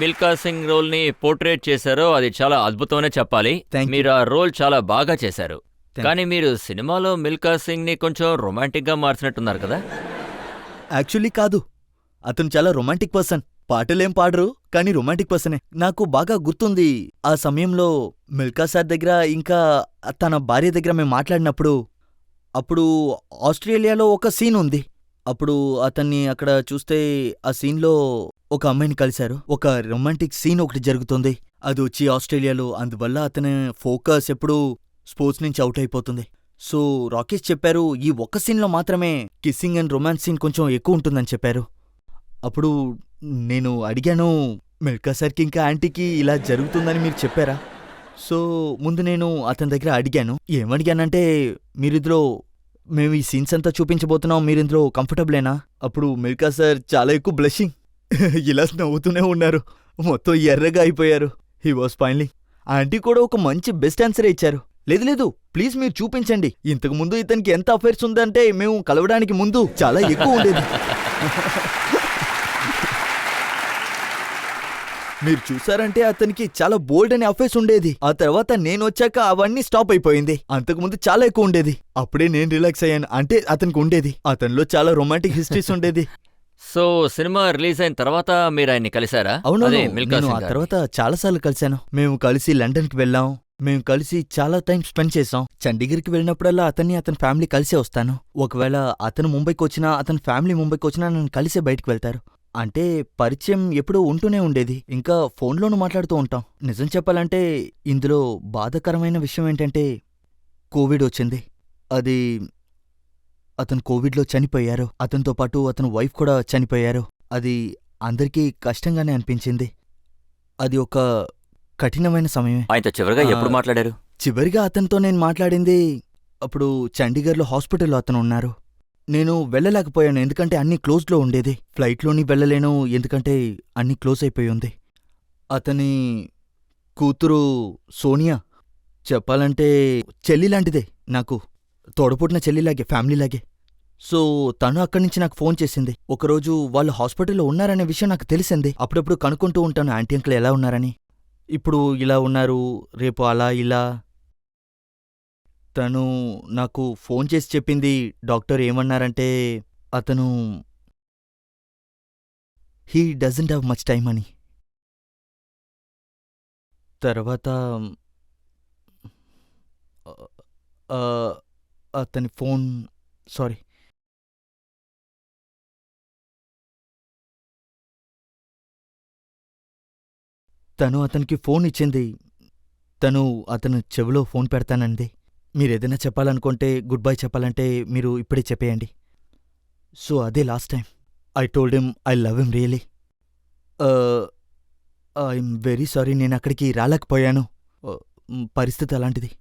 మిల్కా సింగ్ రోల్ని పోర్ట్రేట్ చేశారో అది చాలా అద్భుతమనే చెప్పాలి. Thank you. మీరు ఆ రోల్ చాలా బాగా చేశారు. Thank కానీ మీరు సినిమాలో మిల్కా సింగ్ని కొంచెం రొమాంటిక్గా మార్చినట్టున్నారు కదా. యాక్చువల్లీ కాదు, అతను చాలా రొమాంటిక్ పర్సన్. పాటలేం పాడరు, కానీ రొమాంటిక్ పర్సనే. నాకు బాగా గుర్తుంది, ఆ సమయంలో మిల్కా సార్ దగ్గర ఇంకా తన భార్య దగ్గర మేము మాట్లాడినప్పుడు, అప్పుడు ఆస్ట్రేలియాలో ఒక సీన్ ఉంది. అప్పుడు అతన్ని అక్కడ చూస్తే ఆ సీన్లో ఒక అమ్మాయిని కలిశారు. ఒక రొమాంటిక్ సీన్ ఒకటి జరుగుతుంది, అది వచ్చి ఆస్ట్రేలియాలో. అందువల్ల అతని ఫోకస్ ఎప్పుడూ స్పోర్ట్స్ నుంచి అవుట్ అయిపోతుంది. సో రాకేష్ చెప్పారు ఈ ఒక్క సీన్లో మాత్రమే కిస్సింగ్ అండ్ రొమాన్స్ సీన్ కొంచెం ఎక్కువ ఉంటుందని చెప్పారు. అప్పుడు నేను అడిగాను, మిల్కా సార్కి ఇంకా ఆంటీకి ఇలా జరుగుతుందని మీరు చెప్పారా? సో ముందు నేను అతని దగ్గర అడిగాను. ఏమడిగానంటే, మీరిద్దరూ మేము ఈ సీన్స్ అంతా చూపించబోతున్నాం, మీరిందులో కంఫర్టబులేనా? అప్పుడు మిల్కా సార్ చాలా ఎక్కువ బ్లషింగ్ ఇలా నవ్వుతూనే ఉన్నారు, మొత్తం ఎర్రగా అయిపోయారు. He was smiling. ఆంటీ కూడా ఒక మంచి బెస్ట్ ఆన్సరే ఇచ్చారు. లేదు ప్లీజ్ మీరు చూపించండి. ఇంతకు ముందు ఇతనికి ఎంత అఫైర్స్ ఉందంటే మేము కలవడానికి ముందు చాలా ఎక్కువ ఉండేది. మీరు చూసారంటే అతనికి చాలా బోల్డ్ అనే అఫైర్స్ ఉండేది. ఆ తర్వాత నేను వచ్చాక అవన్నీ స్టాప్ అయిపోయింది. అంతకుముందు చాలా ఎక్కువ ఉండేది. అప్పుడే నేను రిలాక్స్ అయ్యాను. అంటే అతనికి ఉండేది, అతనిలో చాలా రొమాంటిక్ హిస్టరీస్ ఉండేది. సో సినిమా రిలీజ్ అయిన తర్వాత మీరు ఆయన్ని కలిశారా? అవును, అదే మిల్కా నేను ఆ సింగ్ గారిని. తర్వాత చాలాసార్లు కలిశాను. మేము కలిసి లండన్కి వెళ్ళాం, మేము కలిసి చాలా టైం స్పెండ్ చేసాం. చండీగఢ్కి వెళ్ళినప్పుడల్లా అతన్ని అతని ఫ్యామిలీ కలిసే వస్తాను. ఒకవేళ అతను ముంబైకి వచ్చినా అతని ఫ్యామిలీ ముంబైకి వచ్చినా నన్ను కలిసే బయటికి వెళ్తారు. అంటే పరిచయం ఎప్పుడూ ఉంటూనే ఉండేది. ఇంకా ఫోన్లోనూ మాట్లాడుతూ ఉంటాం. నిజం చెప్పాలంటే ఇందులో బాధాకరమైన విషయం ఏంటంటే కోవిడ్ వచ్చింది. అది అతను కోవిడ్లో చనిపోయారు. అతనితో పాటు అతని వైఫ్ కూడా చనిపోయారు. అది అందరికీ కష్టంగానే అనిపించింది. అది ఒక కఠినమైన సమయమే. ఆయనతో చివరిగా ఎప్పుడు మాట్లాడారు? చివరిగా అతనితో నేను మాట్లాడింది అప్పుడు చండీగఢ్లో హాస్పిటల్లో అతను ఉన్నారు. నేను వెళ్ళలేకపోయాను, ఎందుకంటే అన్నీ క్లోజ్లో ఉండేది. ఫ్లైట్లోని వెళ్ళలేను, ఎందుకంటే అన్నీ క్లోజ్ అయిపోయి ఉంది. అతని కూతురు సోనియా చెప్పాలంటే చెల్లిలాంటిదే నాకు, తోడపుట్టిన చెల్లిలాగే, ఫ్యామిలీలాగే. సో తను అక్కడి నుంచి నాకు ఫోన్ చేసింది. ఒకరోజు వాళ్ళు హాస్పిటల్లో ఉన్నారనే విషయం నాకు తెలిసింది. అప్పుడప్పుడు కనుక్కుంటూ ఉంటాను ఆంటీ అంకుల్ ఎలా ఉన్నారని. ఇప్పుడు ఇలా ఉన్నారు, రేపు అలా ఇలా. తను నాకు ఫోన్ చేసి చెప్పింది, డాక్టర్ ఏమన్నారంటే అతను he doesn't have much time అని. తర్వాత అతని ఫోన్ సారీ తను అతనికి ఫోన్ ఇచ్చింది. తను అతను చెవిలో ఫోన్ పెడతానంది. మీరేదైనా చెప్పాలనుకుంటే, గుడ్ బై చెప్పాలంటే మీరు ఇప్పుడే చెప్పేయండి. సో అదే last time I told him I love him really. I'm very sorry, నేను అక్కడికి రాలేకపోయాను. పరిస్థితి అలాంటిది.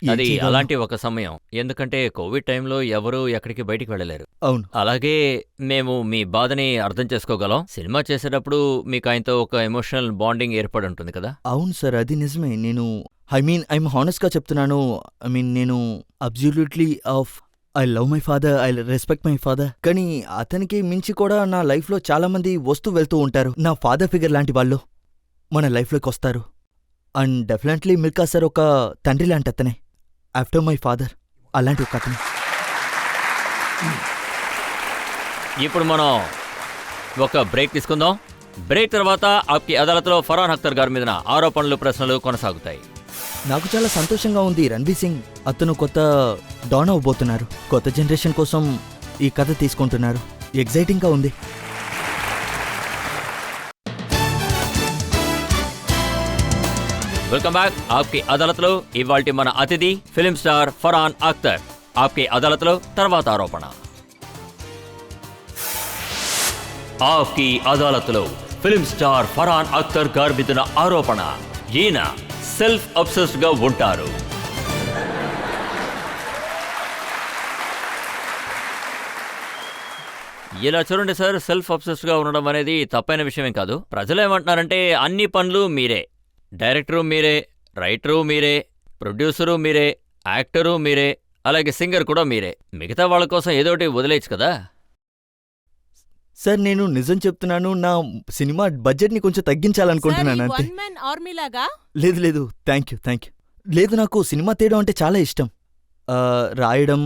ఏం అది చేయగలను? అలాంటి ఒక సమయం, ఎందుకంటే కోవిడ్ టైంలో ఎవరూ ఎక్కడికి బయటికి వెళ్ళలేరు. అవును, అలాగే మేము మీ బాధని అర్థం చేసుకోగలం. సినిమా చేసేటప్పుడు మీకు ఆయనతో ఒక ఎమోషనల్ బాండింగ్ ఏర్పడి ఉంటుంది కదా. అవును సార్, అది నిజమే. నేను ఐఎమ్ హానెస్ట్గా చెప్తున్నాను. నేను absolutely I love my father, I respect my father. కానీ అతనికి మించి కూడా నా లైఫ్లో చాలామంది వస్తూ వెళ్తూ ఉంటారు. నా ఫాదర్ ఫిగర్ లాంటి వాళ్ళు మన లైఫ్లోకి వస్తారు. అండ్ డెఫినెట్లీ మిల్కా సార్ ఒక తండ్రి లాంటి అతనే, ఆఫ్టర్ మై ఫాదర్. అలాంటి ఒక అతనే. ఇప్పుడు మనం ఒక బ్రేక్ తీసుకుందాం. బ్రేక్ తర్వాత ఆప్కి అదాలత్లో ఫరాన్ అఖ్తర్ గారి మీద ఆరోపణలు ప్రశ్నలు కొనసాగుతాయి. నాకు చాలా సంతోషంగా ఉంది. రణ్వీర్ సింగ్ అతను కొత్త డాన్ అవబోతున్నారు. కొత్త జనరేషన్ కోసం ఈ కథ తీసుకుంటున్నారు. ఎగ్జైటింగ్గా ఉంది. Welcome back. ఆప్కి అదాలత్లో ఇవాల్టి మన అతిథి ఫిలిం స్టార్ ఫరాన్ అఖ్తర్. ఆప్కి అదాలత్లో తర్వాత ఆరోపణ. ఆప్కి అదాలత్లో ఫిలిం స్టార్ ఫరాన్ అఖ్తర్ గారి మీద ఆరోపణ. ఈయన సెల్ఫ్ అబ్సెస్డ్ గా ఉంటారు. ఇలా చూడండి సార్, సెల్ఫ్ అబ్సెస్డ్ గా ఉండడం అనేది తప్పైన విషయమేం కాదు. ప్రజలు ఏమంటున్నారంటే అన్ని పనులు మీరే, డైరెక్టరు మీరే, రైటరు మీరే, ప్రొడ్యూసరు మీరే, యాక్టరు మీరే, అలాగే సింగర్ కూడా మీరే. మిగతా వాళ్ళ కోసం ఏదోటి వదిలేయచ్చు కదా. సార్ నేను నిజం చెప్తున్నాను. నా సినిమా బడ్జెట్ని కొంచెం తగ్గించాలనుకుంటున్నాను అంతే. వన్ మ్యాన్ ఆర్మీ లాగా? లేదు లేదు, థ్యాంక్ యూ. లేదు, నాకు సినిమా తీయడం అంటే చాలా ఇష్టం. రాయడం,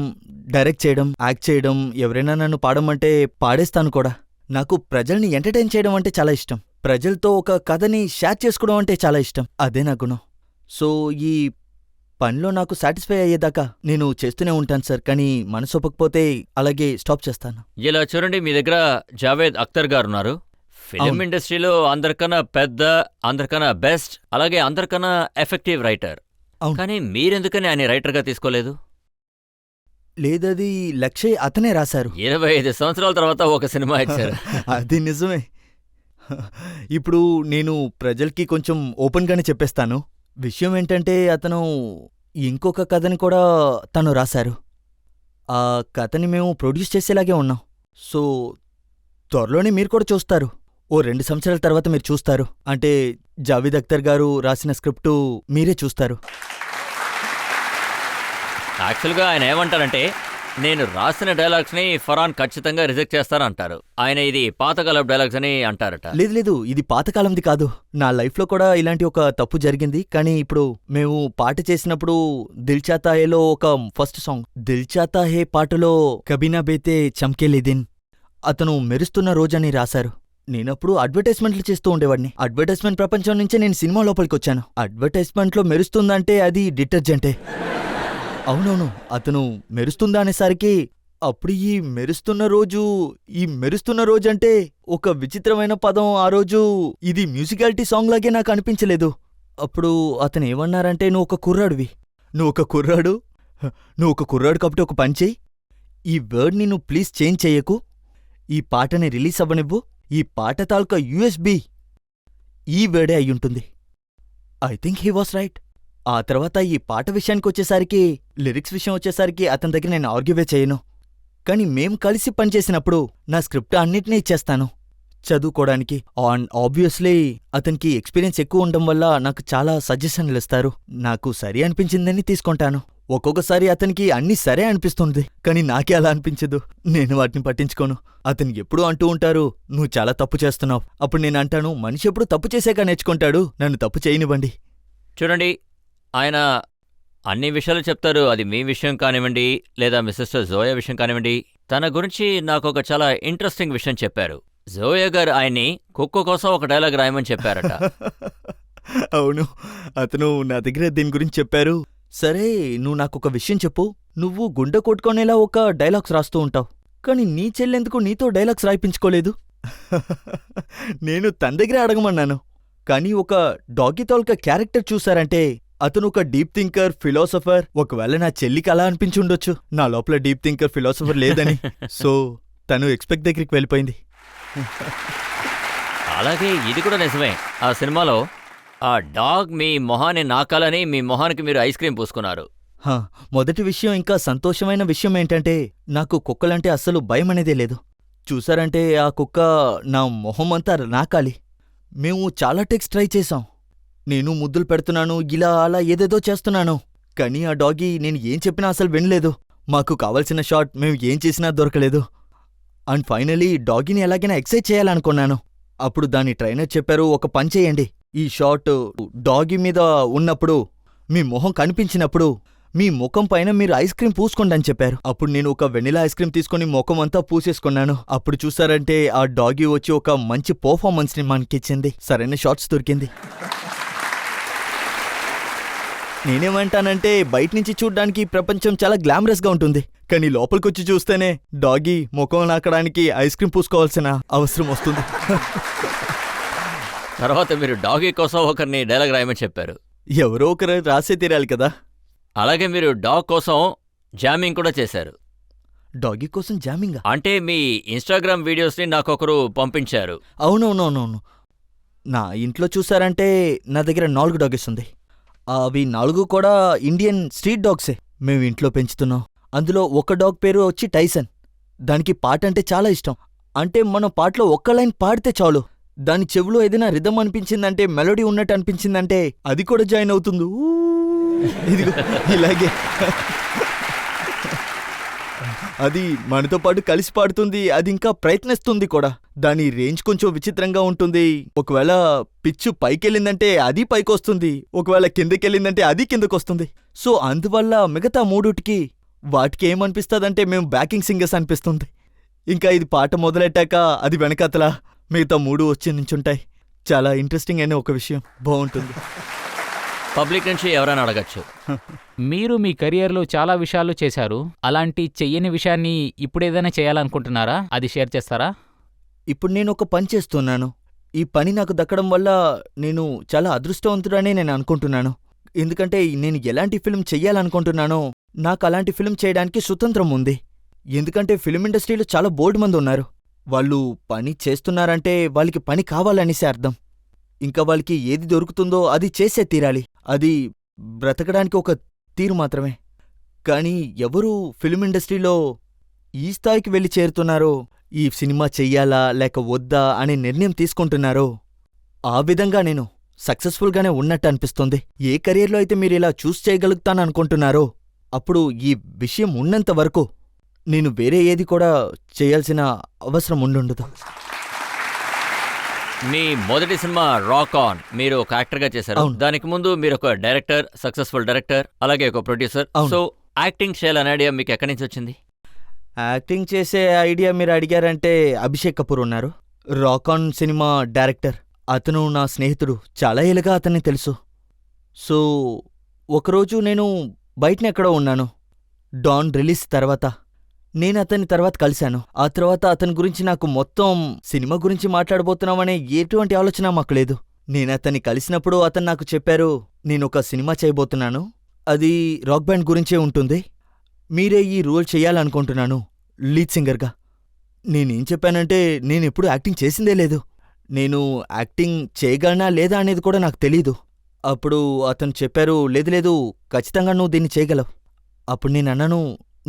డైరెక్ట్ చేయడం, యాక్ట్ చేయడం, ఎవరైనా నన్ను పాడమంటే పాడేస్తాను కూడా. నాకు ప్రజల్ని ఎంటర్టైన్ చేయడం అంటే చాలా ఇష్టం. ప్రజలతో ఒక కథని షేర్ చేసుకోవడం అంటే చాలా ఇష్టం. అదే నా గుణం. సో ఈ పనిలో నాకు సాటిస్ఫై అయ్యేదాకా నేను చేస్తూనే ఉంటాను సార్. కానీ మనసు ఒప్పకపోతే అలాగే స్టాప్ చేస్తాను. ఇలా చూడండి, మీ దగ్గర జావేద్ అఖ్తర్ గారు ఉన్నారు. ఫిలిం అవును. ఇండస్ట్రీలో అందరికన్నా పెద్ద, అందరికన్నా బెస్ట్, అలాగే అందరికన్నా ఎఫెక్టివ్ రైటర్. అవును. కానీ మీరెందుకని ఆయన రైటర్గా తీసుకోలేదు? లేదది లక్ష్య్ అతనే రాశారు. 25 సంవత్సరాల తర్వాత ఒక సినిమా ఇచ్చారు. అది నిజమే. ఇప్పుడు నేను ప్రజలకి కొంచెం ఓపెన్గానే చెప్పేస్తాను. విషయం ఏంటంటే అతను ఇంకొక కథని కూడా తను రాశారు. ఆ కథని మేము ప్రొడ్యూస్ చేసేలాగే ఉన్నాం. సో త్వరలోనే మీరు కూడా చూస్తారు. ఓ 2 సంవత్సరాల తర్వాత మీరు చూస్తారు. అంటే జావేద్ అఖ్తర్ గారు రాసిన స్క్రిప్టు మీరే చూస్తారు. యాక్చువల్గా ఆయన ఏమంటారంటే, నేను రాసిన డైలాగ్స్ని ఫరాన్ ఖచ్చితంగా రిజెక్ట్ చేస్తారంటారు. ఆయన ఇది పాతకాలపు డైలాగ్స్ అని అంటారట. లేదు లేదు, ఇది పాతకాలంది కాదు. నా లైఫ్లో కూడా ఇలాంటి ఒక తప్పు జరిగింది. కానీ ఇప్పుడు మేము పాట చేసినప్పుడు దిల్ చాతా హేలో ఒక ఫస్ట్ సాంగ్, దిల్ చాతా హే పాటలో కబీనా బేతే చమ్కేలేదిన్ అతను మెరుస్తున్న రోజని రాశారు. నేనప్పుడు అడ్వర్టైజ్మెంట్లు చేస్తూ ఉండేవాడిని. అడ్వర్టైజ్మెంట్ ప్రపంచం నుంచే నేను సినిమా లోపలికి వచ్చాను. అడ్వర్టైజ్మెంట్లో మెరుస్తుందంటే అది డిటర్జెంటే. అవునవును, అతను మెరుస్తుందా అనేసరికి అప్పుడు ఈ మెరుస్తున్న రోజు అంటే ఒక విచిత్రమైన పదం. ఆ రోజు ఇది మ్యూజికాలిటీ సాంగ్ లాగే నాకు అనిపించలేదు. అప్పుడు అతను ఏమన్నారంటే, నువ్వు ఒక కుర్రాడు కాబట్టి ఒక పని చెయ్యి. ఈ వర్డ్ని నువ్వు ప్లీజ్ చేంజ్ చెయ్యకు. ఈ పాటని రిలీజ్ అవ్వనివ్వు. ఈ పాట తాలూకా యూఎస్బి ఈ వర్డే అయ్యుంటుంది. I think he was right. ఆ తర్వాత ఈ పాట విషయానికొచ్చేసరికి, లిరిక్స్ విషయం వచ్చేసరికి అతని దగ్గర నేను ఆర్గ్యువే చేయను. కానీ మేం కలిసి పనిచేసినప్పుడు నా స్క్రిప్ట్ అన్నిటినీ ఇచ్చేస్తాను చదువుకోవడానికి. ఆబ్వియస్లీ అతనికి ఎక్స్పీరియన్స్ ఎక్కువ ఉండడం వల్ల నాకు చాలా సజెషన్లు ఇస్తారు. నాకు సరి అనిపించిందని తీసుకుంటాను. ఒక్కొక్కసారి అతనికి అన్నీ సరే అనిపిస్తుంది, కానీ నాకే అలా అనిపించదు. నేను వాటిని పట్టించుకోను. అతను ఎప్పుడూ అంటూ ఉంటారు, నువ్వు చాలా తప్పు చేస్తున్నావు. అప్పుడు నేను అంటాను, మనిషి ఎప్పుడు తప్పు చేసాక నేర్చుకుంటాడు, నన్ను తప్పు చేయనివ్వండి. చూడండి, ఆయన అన్ని విషయాలు చెప్తారు. అది మీ విషయం కానివ్వండి, లేదా మీ సిస్టర్ జోయా విషయం కానివ్వండి. తన గురించి నాకు ఒక చాలా ఇంట్రెస్టింగ్ విషయం చెప్పారు. జోయా గారు ఆయన్ని కుక్క కోసం ఒక డైలాగ్ రాయమని చెప్పారట. అవును, అతను నా దగ్గర దీని గురించి చెప్పారు. సరే, నువ్వు నాకొక విషయం చెప్పు. నువ్వు గుండె కొట్టుకునేలా ఒక డైలాగ్స్ రాస్తూ ఉంటావు, కానీ నీ చెల్లెందుకు నీతో డైలాగ్స్ రాయిపించుకోలేదు? నేను తన దగ్గరే అడగమన్నాను. కానీ ఒక డాగి తాలూకా క్యారెక్టర్ చూసారంటే అతను ఒక డీప్ థింకర్, ఫిలాసఫర్. ఒకవేళ నా చెల్లికి అలా అనిపించుండొచ్చు, నా లోపల డీప్ థింకర్, ఫిలాసఫర్ లేదని. సో తను ఎక్స్పెక్ట్ దగ్గరికి వెళ్ళిపోయింది. అలాగే ఇది కూడా నిజమే. ఆ సినిమాలో ఆ డాగ్ మీ మొహాన్ని నాకాలని మీ మొహానికి మీరు ఐస్ క్రీం పూసుకున్నారు. మొదటి విషయం, ఇంకా సంతోషమైన విషయం ఏంటంటే, నాకు కుక్కలంటే అస్సలు భయం అనేదే లేదు. చూసారంటే ఆ కుక్క నా మొహమంతా నాకాలి. మేము చాలా టెక్స్ ట్రై చేశాం. నేను ముద్దులు పెడుతున్నాను, ఇలా అలా ఏదేదో చేస్తున్నాను. కానీ ఆ డాగి నేను ఏం చెప్పినా అసలు వినలేదు. మాకు కావలసిన షాట్ మేము ఏం చేసినా దొరకలేదు. అండ్ ఫైనలీ డాగిని ఎలాగైనా ఎక్సైజ్ చేయాలనుకున్నాను. అప్పుడు దాని ట్రైనర్ చెప్పారు, ఒక పని చేయండి. ఈ షాట్ డాగి మీద ఉన్నప్పుడు, మీ మొహం కనిపించినప్పుడు మీ ముఖం పైన మీరు ఐస్ క్రీమ్ పూసుకోండి అని చెప్పారు. అప్పుడు నేను ఒక వెనిలా ఐస్ క్రీమ్ తీసుకుని ముఖం అంతా పూసేసుకున్నాను. అప్పుడు చూసారంటే ఆ డాగీ వచ్చి ఒక మంచి పర్ఫార్మెన్స్ ని మనకిచ్చింది. సరైన షాట్స్ దొరికింది. నేనేమంటానంటే బయట నుంచి చూడ్డానికి ప్రపంచం చాలా గ్లామరస్ గా ఉంటుంది, కానీ లోపలికొచ్చి చూస్తేనే డాగీ ముఖం నాకడానికి ఐస్ క్రీమ్ పూసుకోవాల్సిన అవసరం వస్తుంది. తర్వాత మీరు డాగీ కోసం ఒకరిని డైలాగ్ రాయమని చెప్పారు. ఎవరో ఒకరు రాసే తీరాలి కదా. అలాగే మీరు డాగ్ కోసం జామింగ్ కూడా చేశారు. డాగీ కోసం జామింగ్? అంటే మీ ఇన్స్టాగ్రామ్ వీడియోస్ని నాకొకరు పంపించారు. అవునవునవునవును. నా ఇంట్లో చూసారంటే నా దగ్గర 4 డాగీస్ ఉంది. అవి 4 కూడా ఇండియన్ స్ట్రీట్ డాగ్సే. మేము ఇంట్లో పెంచుతున్నాం. అందులో ఒక డాగ్ పేరు వచ్చి టైసన్. దానికి పాట అంటే చాలా ఇష్టం. అంటే మనం పాటలో ఒక్క లైన్ పాడితే చాలు, దాని చెవిలో ఏదైనా రిథమ్ అనిపించిందంటే, మెలోడీ ఉన్నట్టు అనిపించిందంటే అది కూడా జాయిన్ అవుతుంది. ఇదిగో ఇలాగే అది మనతో పాటు కలిసి పాడుతుంది. అది ఇంకా ప్రయత్నిస్తుంది కూడా. దాని రేంజ్ కొంచెం విచిత్రంగా ఉంటుంది. ఒకవేళ పిచ్చు పైకెళ్ళిందంటే అది పైకొస్తుంది, ఒకవేళ కిందకెళ్ళిందంటే అది కిందకొస్తుంది. సో అందువల్ల మిగతా 3టికి వాటికి ఏమనిపిస్తుందంటే మేము బ్యాకింగ్ సింగర్స్ అనిపిస్తుంది. ఇంకా ఇది పాట మొదలెట్టాక అది వెనకాతల మిగతా 3 వచ్చి నించుంటాయి. చాలా ఇంట్రెస్టింగ్ అయిన ఒక విషయం. బాగుంటుంది. పబ్లిక్ నుంచి ఎవరైనా అడగచ్చు. మీరు మీ కెరియర్లో చాలా విషయాలు చేశారు. అలాంటి చెయ్యని విషయాన్ని ఇప్పుడేదైనా చేయాలనుకుంటున్నారా? అది షేర్ చేస్తారా? ఇప్పుడు నేను ఒక పని చేస్తున్నాను. ఈ పని నాకు దక్కడం వల్ల నేను చాలా అదృష్టవంతుడనే నేను అనుకుంటున్నాను. ఎందుకంటే నేను ఎలాంటి ఫిల్మ్ చెయ్యాలనుకుంటున్నానో నాకు అలాంటి ఫిల్మ్ చేయడానికి స్వతంత్రం ఉంది. ఎందుకంటే ఫిల్మ్ ఇండస్ట్రీలో చాలా బోల్డ్ మంది ఉన్నారు. వాళ్ళు పని చేస్తున్నారంటే వాళ్ళకి పని కావాలనేసే అర్థం. ఇంకా వాళ్ళకి ఏది దొరుకుతుందో అది చేసే తీరాలి. అది బ్రతకడానికి ఒక తీరు మాత్రమే. కానీ ఎవరు ఫిల్మ్ ఇండస్ట్రీలో ఈ స్థాయికి వెళ్ళి చేరుతున్నారో, ఈ సినిమా చెయ్యాలా లేక వద్దా అనే నిర్ణయం తీసుకుంటున్నారో, ఆ విధంగా నేను సక్సెస్ఫుల్గానే ఉన్నట్టు అనిపిస్తుంది. ఏ కెరీర్లో అయితే మీరు ఇలా చూస్ చేయగలుగుతాననుకుంటున్నారో, అప్పుడు ఈ విషయం ఉన్నంత వరకు నేను వేరే ఏది కూడా చేయాల్సిన అవసరం ఉండుండదు. మీ మొదటి సినిమా రాక్ ఆన్ మీరు ఒక యాక్టర్గా చేశారు. అవును. దానికి ముందు మీరు ఒక డైరెక్టర్, సక్సెస్ఫుల్ డైరెక్టర్, అలాగే ఒక ప్రొడ్యూసర్. అవును. సో యాక్టింగ్ చేయాలనే ఐడియా మీకు ఎక్కడి నుంచి వచ్చింది? యాక్టింగ్ చేసే ఐడియా మీరు అడిగారంటే అభిషేక్ కపూర్ ఉన్నారు, రాక్ ఆన్ సినిమా డైరెక్టర్. అతను నా స్నేహితుడు. చాలా ఏళ్ళుగా అతన్ని తెలుసు. సో ఒకరోజు నేను బయటనెక్కడో ఉన్నాను. డాన్ రిలీజ్ తర్వాత నేను అతని తర్వాత కలిశాను. ఆ తర్వాత అతని గురించి నాకు మొత్తం సినిమా గురించి మాట్లాడబోతున్నామనే ఎటువంటి ఆలోచన మాకు లేదు. నేను అతన్ని కలిసినప్పుడు అతను నాకు చెప్పారు, నేనొక సినిమా చేయబోతున్నాను, అది రాక్ బ్యాండ్ గురించే ఉంటుంది, మీరే ఈ రోల్ చెయ్యాలనుకుంటున్నాను లీడ్ సింగర్గా. నేనేం చెప్పానంటే నేనెప్పుడు యాక్టింగ్ చేసిందే లేదు, నేను యాక్టింగ్ చేయగలనా లేదా అనేది కూడా నాకు తెలీదు. అప్పుడు అతను చెప్పారు, లేదు లేదు ఖచ్చితంగా నువ్వు దీన్ని చేయగలవు. అప్పుడు నేను అన్నాను,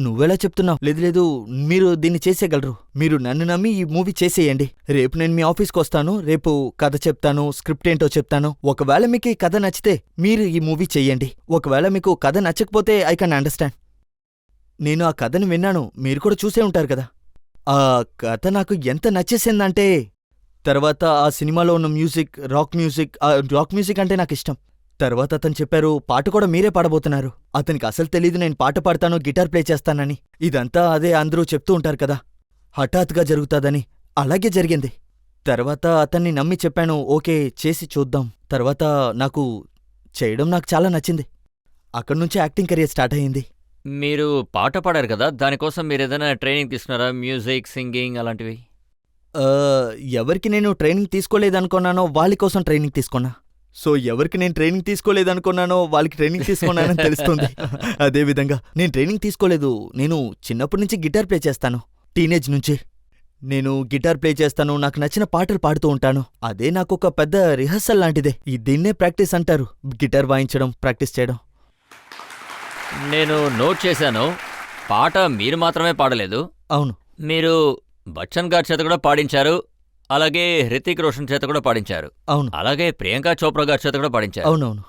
నువ్వెలా చెప్తున్నావు? లేదు లేదు మీరు దీన్ని చేసేయగలరు, మీరు నన్ను నమ్మి ఈ మూవీ చేసేయండి. రేపు నేను మీ ఆఫీస్కి వస్తాను, రేపు కథ చెప్తాను, స్క్రిప్ట్ ఏంటో చెప్తాను. ఒకవేళ మీకు ఈ కథ నచ్చితే మీరు ఈ మూవీ చెయ్యండి, ఒకవేళ మీకు కథ నచ్చకపోతే ఐ కెన్ అండర్స్టాండ్. నేను ఆ కథని విన్నాను, మీరు కూడా చూసే ఉంటారు కదా. ఆ కథ నాకు ఎంత నచ్చేసిందంటే తర్వాత ఆ సినిమాలో ఉన్న మ్యూజిక్, రాక్ మ్యూజిక్ అంటే నాకు ఇష్టం. తర్వాత అతను చెప్పారు, పాట కూడా మీరే పాడబోతున్నారు. అతనికి అసలు తెలీదు నేను పాట పాడతాను, గిటార్ ప్లే చేస్తానని. ఇదంతా అదే అందరూ చెప్తూ ఉంటారు కదా, హఠాత్తుగా జరుగుతాదని. అలాగే జరిగింది. తర్వాత అతన్ని నమ్మి చెప్పాను, ఓకే చేసి చూద్దాం. తర్వాత నాకు చేయడం నాకు చాలా నచ్చింది. అక్కడ్నుంచి యాక్టింగ్ కెరియర్ స్టార్ట్ అయ్యింది. మీరు పాట పాడారు కదా, దానికోసం మీరు ఏదైనా ట్రైనింగ్ తీసుకున్నారా? మ్యూజిక్, సింగింగ్ అలాంటివి? ఎవరికి నేను ట్రైనింగ్ తీసుకోలేదనుకున్నానో వాళ్ళ కోసం ట్రైనింగ్ తీసుకున్నా. సో ఎవరికి నేను ట్రైనింగ్ తీసుకోలేదనుకున్నానో వాళ్ళకి ట్రైనింగ్ తీసుకున్నానని తెలుస్తుంది. అదేవిధంగా నేను ట్రైనింగ్ తీసుకోలేదు. నేను చిన్నప్పటి నుంచి గిటార్ ప్లే చేస్తాను. టీనేజ్ నుంచి నేను గిటార్ ప్లే చేస్తాను, నాకు నచ్చిన పాటలు పాడుతూ ఉంటాను. అదే నాకు ఒక పెద్ద రిహర్సల్ లాంటిదే. దీన్నే ప్రాక్టీస్ అంటారు, గిటార్ వాయించడం, ప్రాక్టీస్ చేయడం. నేను నోట్ చేశాను, పాట మీరు మాత్రమే పాడలేదు. అవును. మీరు బచ్చన్ గారి చేత కూడా పాడించారు, అలాగే హృతిక్ రోషన్ చేత కూడా పాడించారు, అవును. అలాగే ప్రియాంక చోప్రా గారి చేత కూడా పాడించారు. అవునవును.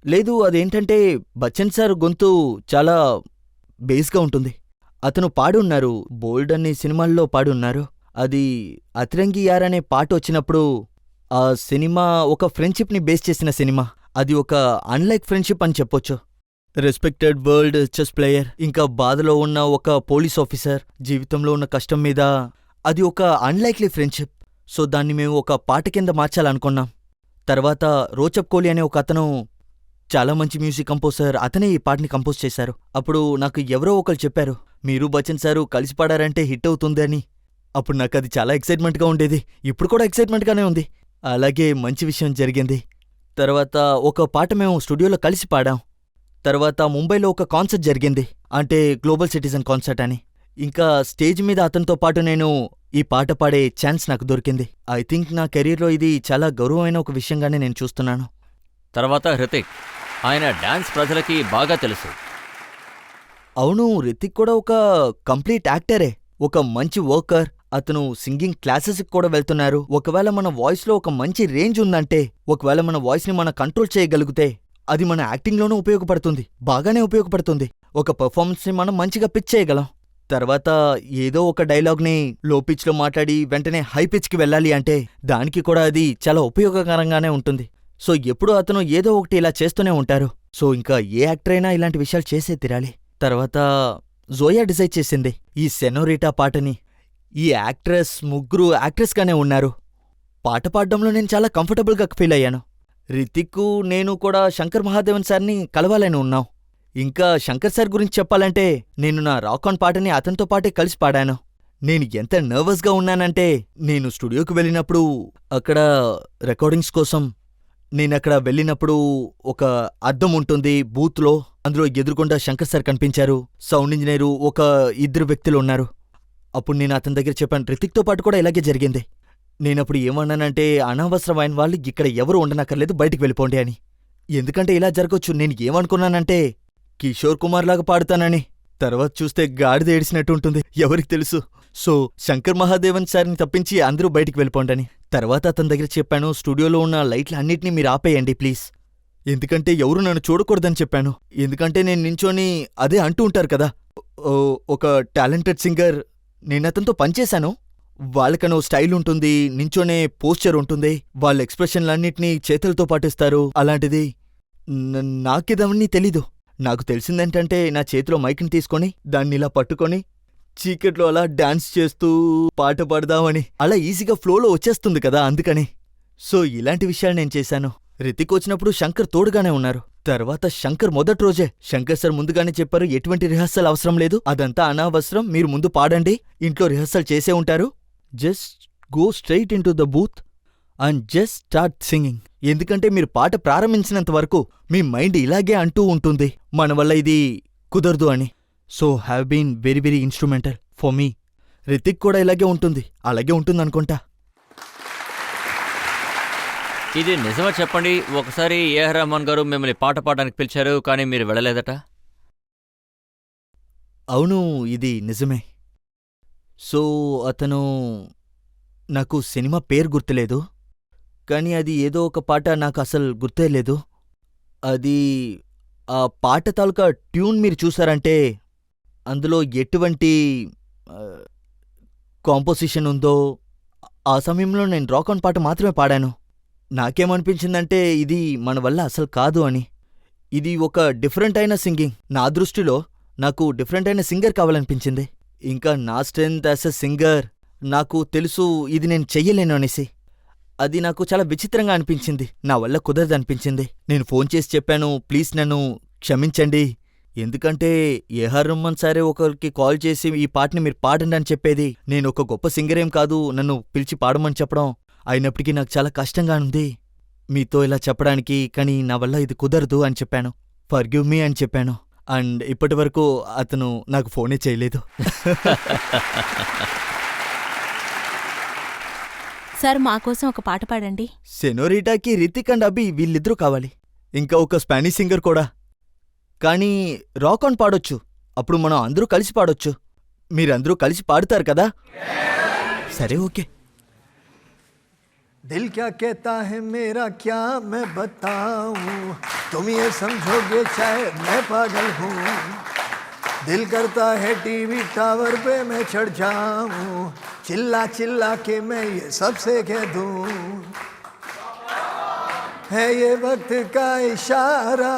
లేదు, అదేంటంటే బచ్చన్ సార్ గొంతు చాలా బేస్గా ఉంటుంది. అతను పాడున్నారు, బోల్డ్ అన్ని సినిమాల్లో పాడున్నారు. అది అతిరంగి యార్ అనే పాట వచ్చినప్పుడు ఆ సినిమా ఒక ఫ్రెండ్షిప్ని బేస్ చేసిన సినిమా. అది ఒక అన్లైక్ ఫ్రెండ్షిప్ అని చెప్పొచ్చు. రెస్పెక్టెడ్ వరల్డ్ చెస్ ప్లేయర్, ఇంకా బాధలో ఉన్న ఒక పోలీస్ ఆఫీసర్ జీవితంలో ఉన్న కష్టం మీద అది ఒక అన్లైక్లీ ఫ్రెండ్షిప్. సో దాన్ని మేము ఒక పాట కింద మార్చాలనుకున్నాం. తర్వాత రోచబ్ కోహ్లీ అనే ఒక అతను చాలా మంచి మ్యూజిక్ కంపోజర్, అతనే ఈ పాటని కంపోజ్ చేశారు. అప్పుడు నాకు ఎవరో ఒకరు చెప్పారు, మీరు బచ్చన్ సారు కలిసి పాడారంటే హిట్ అవుతుంది అని. అప్పుడు నాకు అది చాలా ఎక్సైట్మెంట్గా ఉండేది, ఇప్పుడు కూడా ఎక్సైట్మెంట్గానే ఉంది. అలాగే మంచి విషయం జరిగింది. తర్వాత ఒక పాట మేము స్టూడియోలో కలిసి పాడాం. తర్వాత ముంబైలో ఒక కాన్సర్ట్ జరిగింది, అంటే గ్లోబల్ సిటిజన్ కాన్సర్ట్ అని. ఇంకా స్టేజ్ మీద అతనితో పాటు నేను ఈ పాట పాడే ఛాన్స్ నాకు దొరికింది. ఐ థింక్ నా కెరీర్లో ఇది చాలా గౌరవమైన ఒక విషయంగానే నేను చూస్తున్నాను. తర్వాత హృతిక్, ఆయన డాన్స్ ప్రజలకి బాగా తెలుసు. అవును, రితిక్ కూడా ఒక కంప్లీట్ యాక్టరే, ఒక మంచి వర్కర్. అతను సింగింగ్ క్లాసెస్కి కూడా వెళ్తున్నారు. ఒకవేళ మన వాయిస్లో ఒక మంచి రేంజ్ ఉందంటే, ఒకవేళ మన వాయిస్ని మనం కంట్రోల్ చేయగలిగితే అది మన యాక్టింగ్లోనూ ఉపయోగపడుతుంది, బాగానే ఉపయోగపడుతుంది. ఒక పెర్ఫార్మెన్స్ని మనం మంచిగా పిచ్ చేయగలం. తర్వాత ఏదో ఒక డైలాగ్ని లో పిచ్లో మాట్లాడి వెంటనే హై పిచ్కి వెళ్ళాలి అంటే దానికి కూడా అది చాలా ఉపయోగకరంగానే ఉంటుంది. సో ఎప్పుడూ అతను ఏదో ఒకటి ఇలా చేస్తూనే ఉంటారు. సో ఇంకా ఏ యాక్టర్ అయినా ఇలాంటి విషయాలు చేసే తీరాలి. తర్వాత జోయా డిసైడ్ చేసింది ఈ సెనోరిటా పాటని. ఈ యాక్ట్రెస్ ముగ్గురు యాక్ట్రెస్గానే ఉన్నారు. పాట పాడడంలో నేను చాలా కంఫర్టబుల్గా ఫీల్ అయ్యాను. రితిక్, నేను కూడా శంకర్ మహాదేవన్ సార్ని కలవాలని ఉన్నాం. ఇంకా శంకర్ సార్ గురించి చెప్పాలంటే, నేను నా రాక్ ఆన్ పాటని అతనితో పాటే కలిసి పాడాను. నేను ఎంత నర్వస్గా ఉన్నానంటే, నేను స్టూడియోకి వెళ్ళినప్పుడు అక్కడ రికార్డింగ్స్ కోసం నేనక్కడ వెళ్ళినప్పుడు ఒక అద్దం ఉంటుంది బూత్లో, అందులో ఎదురుకుండా శంకర్ సార్ కనిపించారు. సౌండ్ ఇంజనీరు, ఒక ఇద్దరు వ్యక్తులు ఉన్నారు. అప్పుడు నేను అతని దగ్గర చెప్పాను, రితిక్తో పాటు కూడా ఇలాగే జరిగింది. నేనప్పుడు ఏమన్నానంటే, అనవసరమైన వాళ్ళు ఇక్కడ ఎవరు ఉండనక్కర్లేదు, బయటికి వెళ్ళిపోండి అని. ఎందుకంటే ఇలా జరగొచ్చు. నేను ఏమనుకున్నానంటే కిషోర్ కుమార్ లాగా పాడుతానని. తర్వాత చూస్తే గాడిద ఏడిసినట్టు ఉంటుంది, ఎవరికి తెలుసు. సో శంకర్ మహాదేవన్ సార్ని తప్పించి అందరూ బయటికి వెళ్ళిపోండని. తర్వాత అతని దగ్గర చెప్పాను, స్టూడియోలో ఉన్న లైట్లు అన్నిటినీ మీరు ఆపేయండి ప్లీజ్, ఎందుకంటే ఎవరు నన్ను చూడకూడదని చెప్పాను. ఎందుకంటే నేను నించోని అదే అంటూ ఉంటారు కదా, ఒక టాలెంటెడ్ సింగర్, నేను అతనితో పనిచేశాను. వాళ్ళకనో స్టైల్ ఉంటుంది, నించోనే పోస్చర్ ఉంటుంది, వాళ్ళ ఎక్స్ప్రెషన్లన్నిటినీ చేతులతో పాటిస్తారు. అలాంటిది నాకిదవన్నీ తెలీదు. నాకు తెలిసిందేంటంటే, నా చేతిలో మైక్ని తీసుకొని దాన్ని ఇలా పట్టుకొని చీకట్లో అలా డాన్స్ చేస్తూ పాట పాడదామని. అలా ఈజీగా ఫ్లోలో వచ్చేస్తుంది కదా, అందుకని. సో ఇలాంటి విషయాలు నేను చేశాను. రితిక్ వచ్చినప్పుడు శంకర్ తోడుగానే ఉన్నారు. తర్వాత శంకర్ మొదటి రోజే శంకర్ సార్ ముందుగానే చెప్పారు, ఎటువంటి రిహర్సల్ అవసరం లేదు, అదంతా అనవసరం, మీరు ముందు పాడండి, ఇంట్లో రిహర్సల్ చేసే ఉంటారు, just go straight in to the booth and just start singing. ఎందుకంటే మీరు పాట ప్రారంభించినంత వరకు మీ మైండ్ ఇలాగే అంటూ ఉంటుంది, మన వల్ల ఇది కుదరదు అని. So have been very very instrumental for me. Hrithik కూడా ఇలాగే ఉంటుంది, అలాగే ఉంటుందనుకుంటా. ఇది నిజమా చెప్పండి, ఒకసారి ఏఆర్ రెహమాన్ గారు మిమ్మల్ని పాట పాడడానికి పిలిచారు, కానీ మీరు వెళ్ళలేదట? అవును, ఇది నిజమే. సో అతను, నాకు సినిమా పేరు గుర్తులేదు, కానీ అది ఏదో ఒక పాట నాకు అసలు గుర్తే లేదు. అది ఆ పాట తాలూకా ట్యూన్ మీరు చూసారంటే అందులో ఎటువంటి కాంపోజిషన్ ఉందో, ఆ సమయంలో నేను రాక్ ఆన్ పాట మాత్రమే పాడాను. నాకేమనిపించిందంటే ఇది మన వల్ల అసలు కాదు అని. ఇది ఒక డిఫరెంట్ అయిన సింగింగ్. నా దృష్టిలో నాకు డిఫరెంట్ అయిన సింగర్ కావాలనిపించింది. ఇంకా నా స్ట్రెంత్ యాజ్ ఎ సింగర్ నాకు తెలుసు ఇది నేను చెయ్యలేను అనేసి. అది నాకు చాలా విచిత్రంగా అనిపించింది, నా వల్ల కుదరదు అనిపించింది. నేను ఫోన్ చేసి చెప్పాను, ప్లీజ్ నన్ను క్షమించండి, ఎందుకంటే ఏఆర్ రెహమాన్ సారే ఒకరికి కాల్ చేసి ఈ పాటని మీరు పాడండి అని చెప్పేది. నేను ఒక గొప్ప సింగరేం కాదు నన్ను పిలిచి పాడమని చెప్పడం. అయినప్పటికీ నాకు చాలా కష్టంగా ఉంది మీతో ఇలా చెప్పడానికి, కానీ నా వల్ల ఇది కుదరదు అని చెప్పాను. ఫర్గివ్ మీ అని చెప్పాను. అండ్ ఇప్పటి వరకు అతను నాకు ఫోనే చేయలేదు. సార్, మాకోసం ఒక పాట పాడండి. సెనోరిటాకి రితిక్ అండ్ అభి వీళ్ళిద్దరూ కావాలి, ఇంకా ఒక స్పానిష్ సింగర్ కూడా. కానీ రాక్ ఆన్ పాడొచ్చు, అప్పుడు మనం అందరూ కలిసి పాడొచ్చు. మీరందరూ కలిసి పాడుతారు కదా? సరే, ఓకే. दिल क्या कहता है मेरा क्या मैं बताऊं, तुम ये समझोगे शायद मैं पागल हूँ. दिल करता है टीवी टावर पे मैं चढ़ जाऊं, चिल्ला चिल्ला के मैं ये सबसे कह दूं, है ये वक्त का इशारा,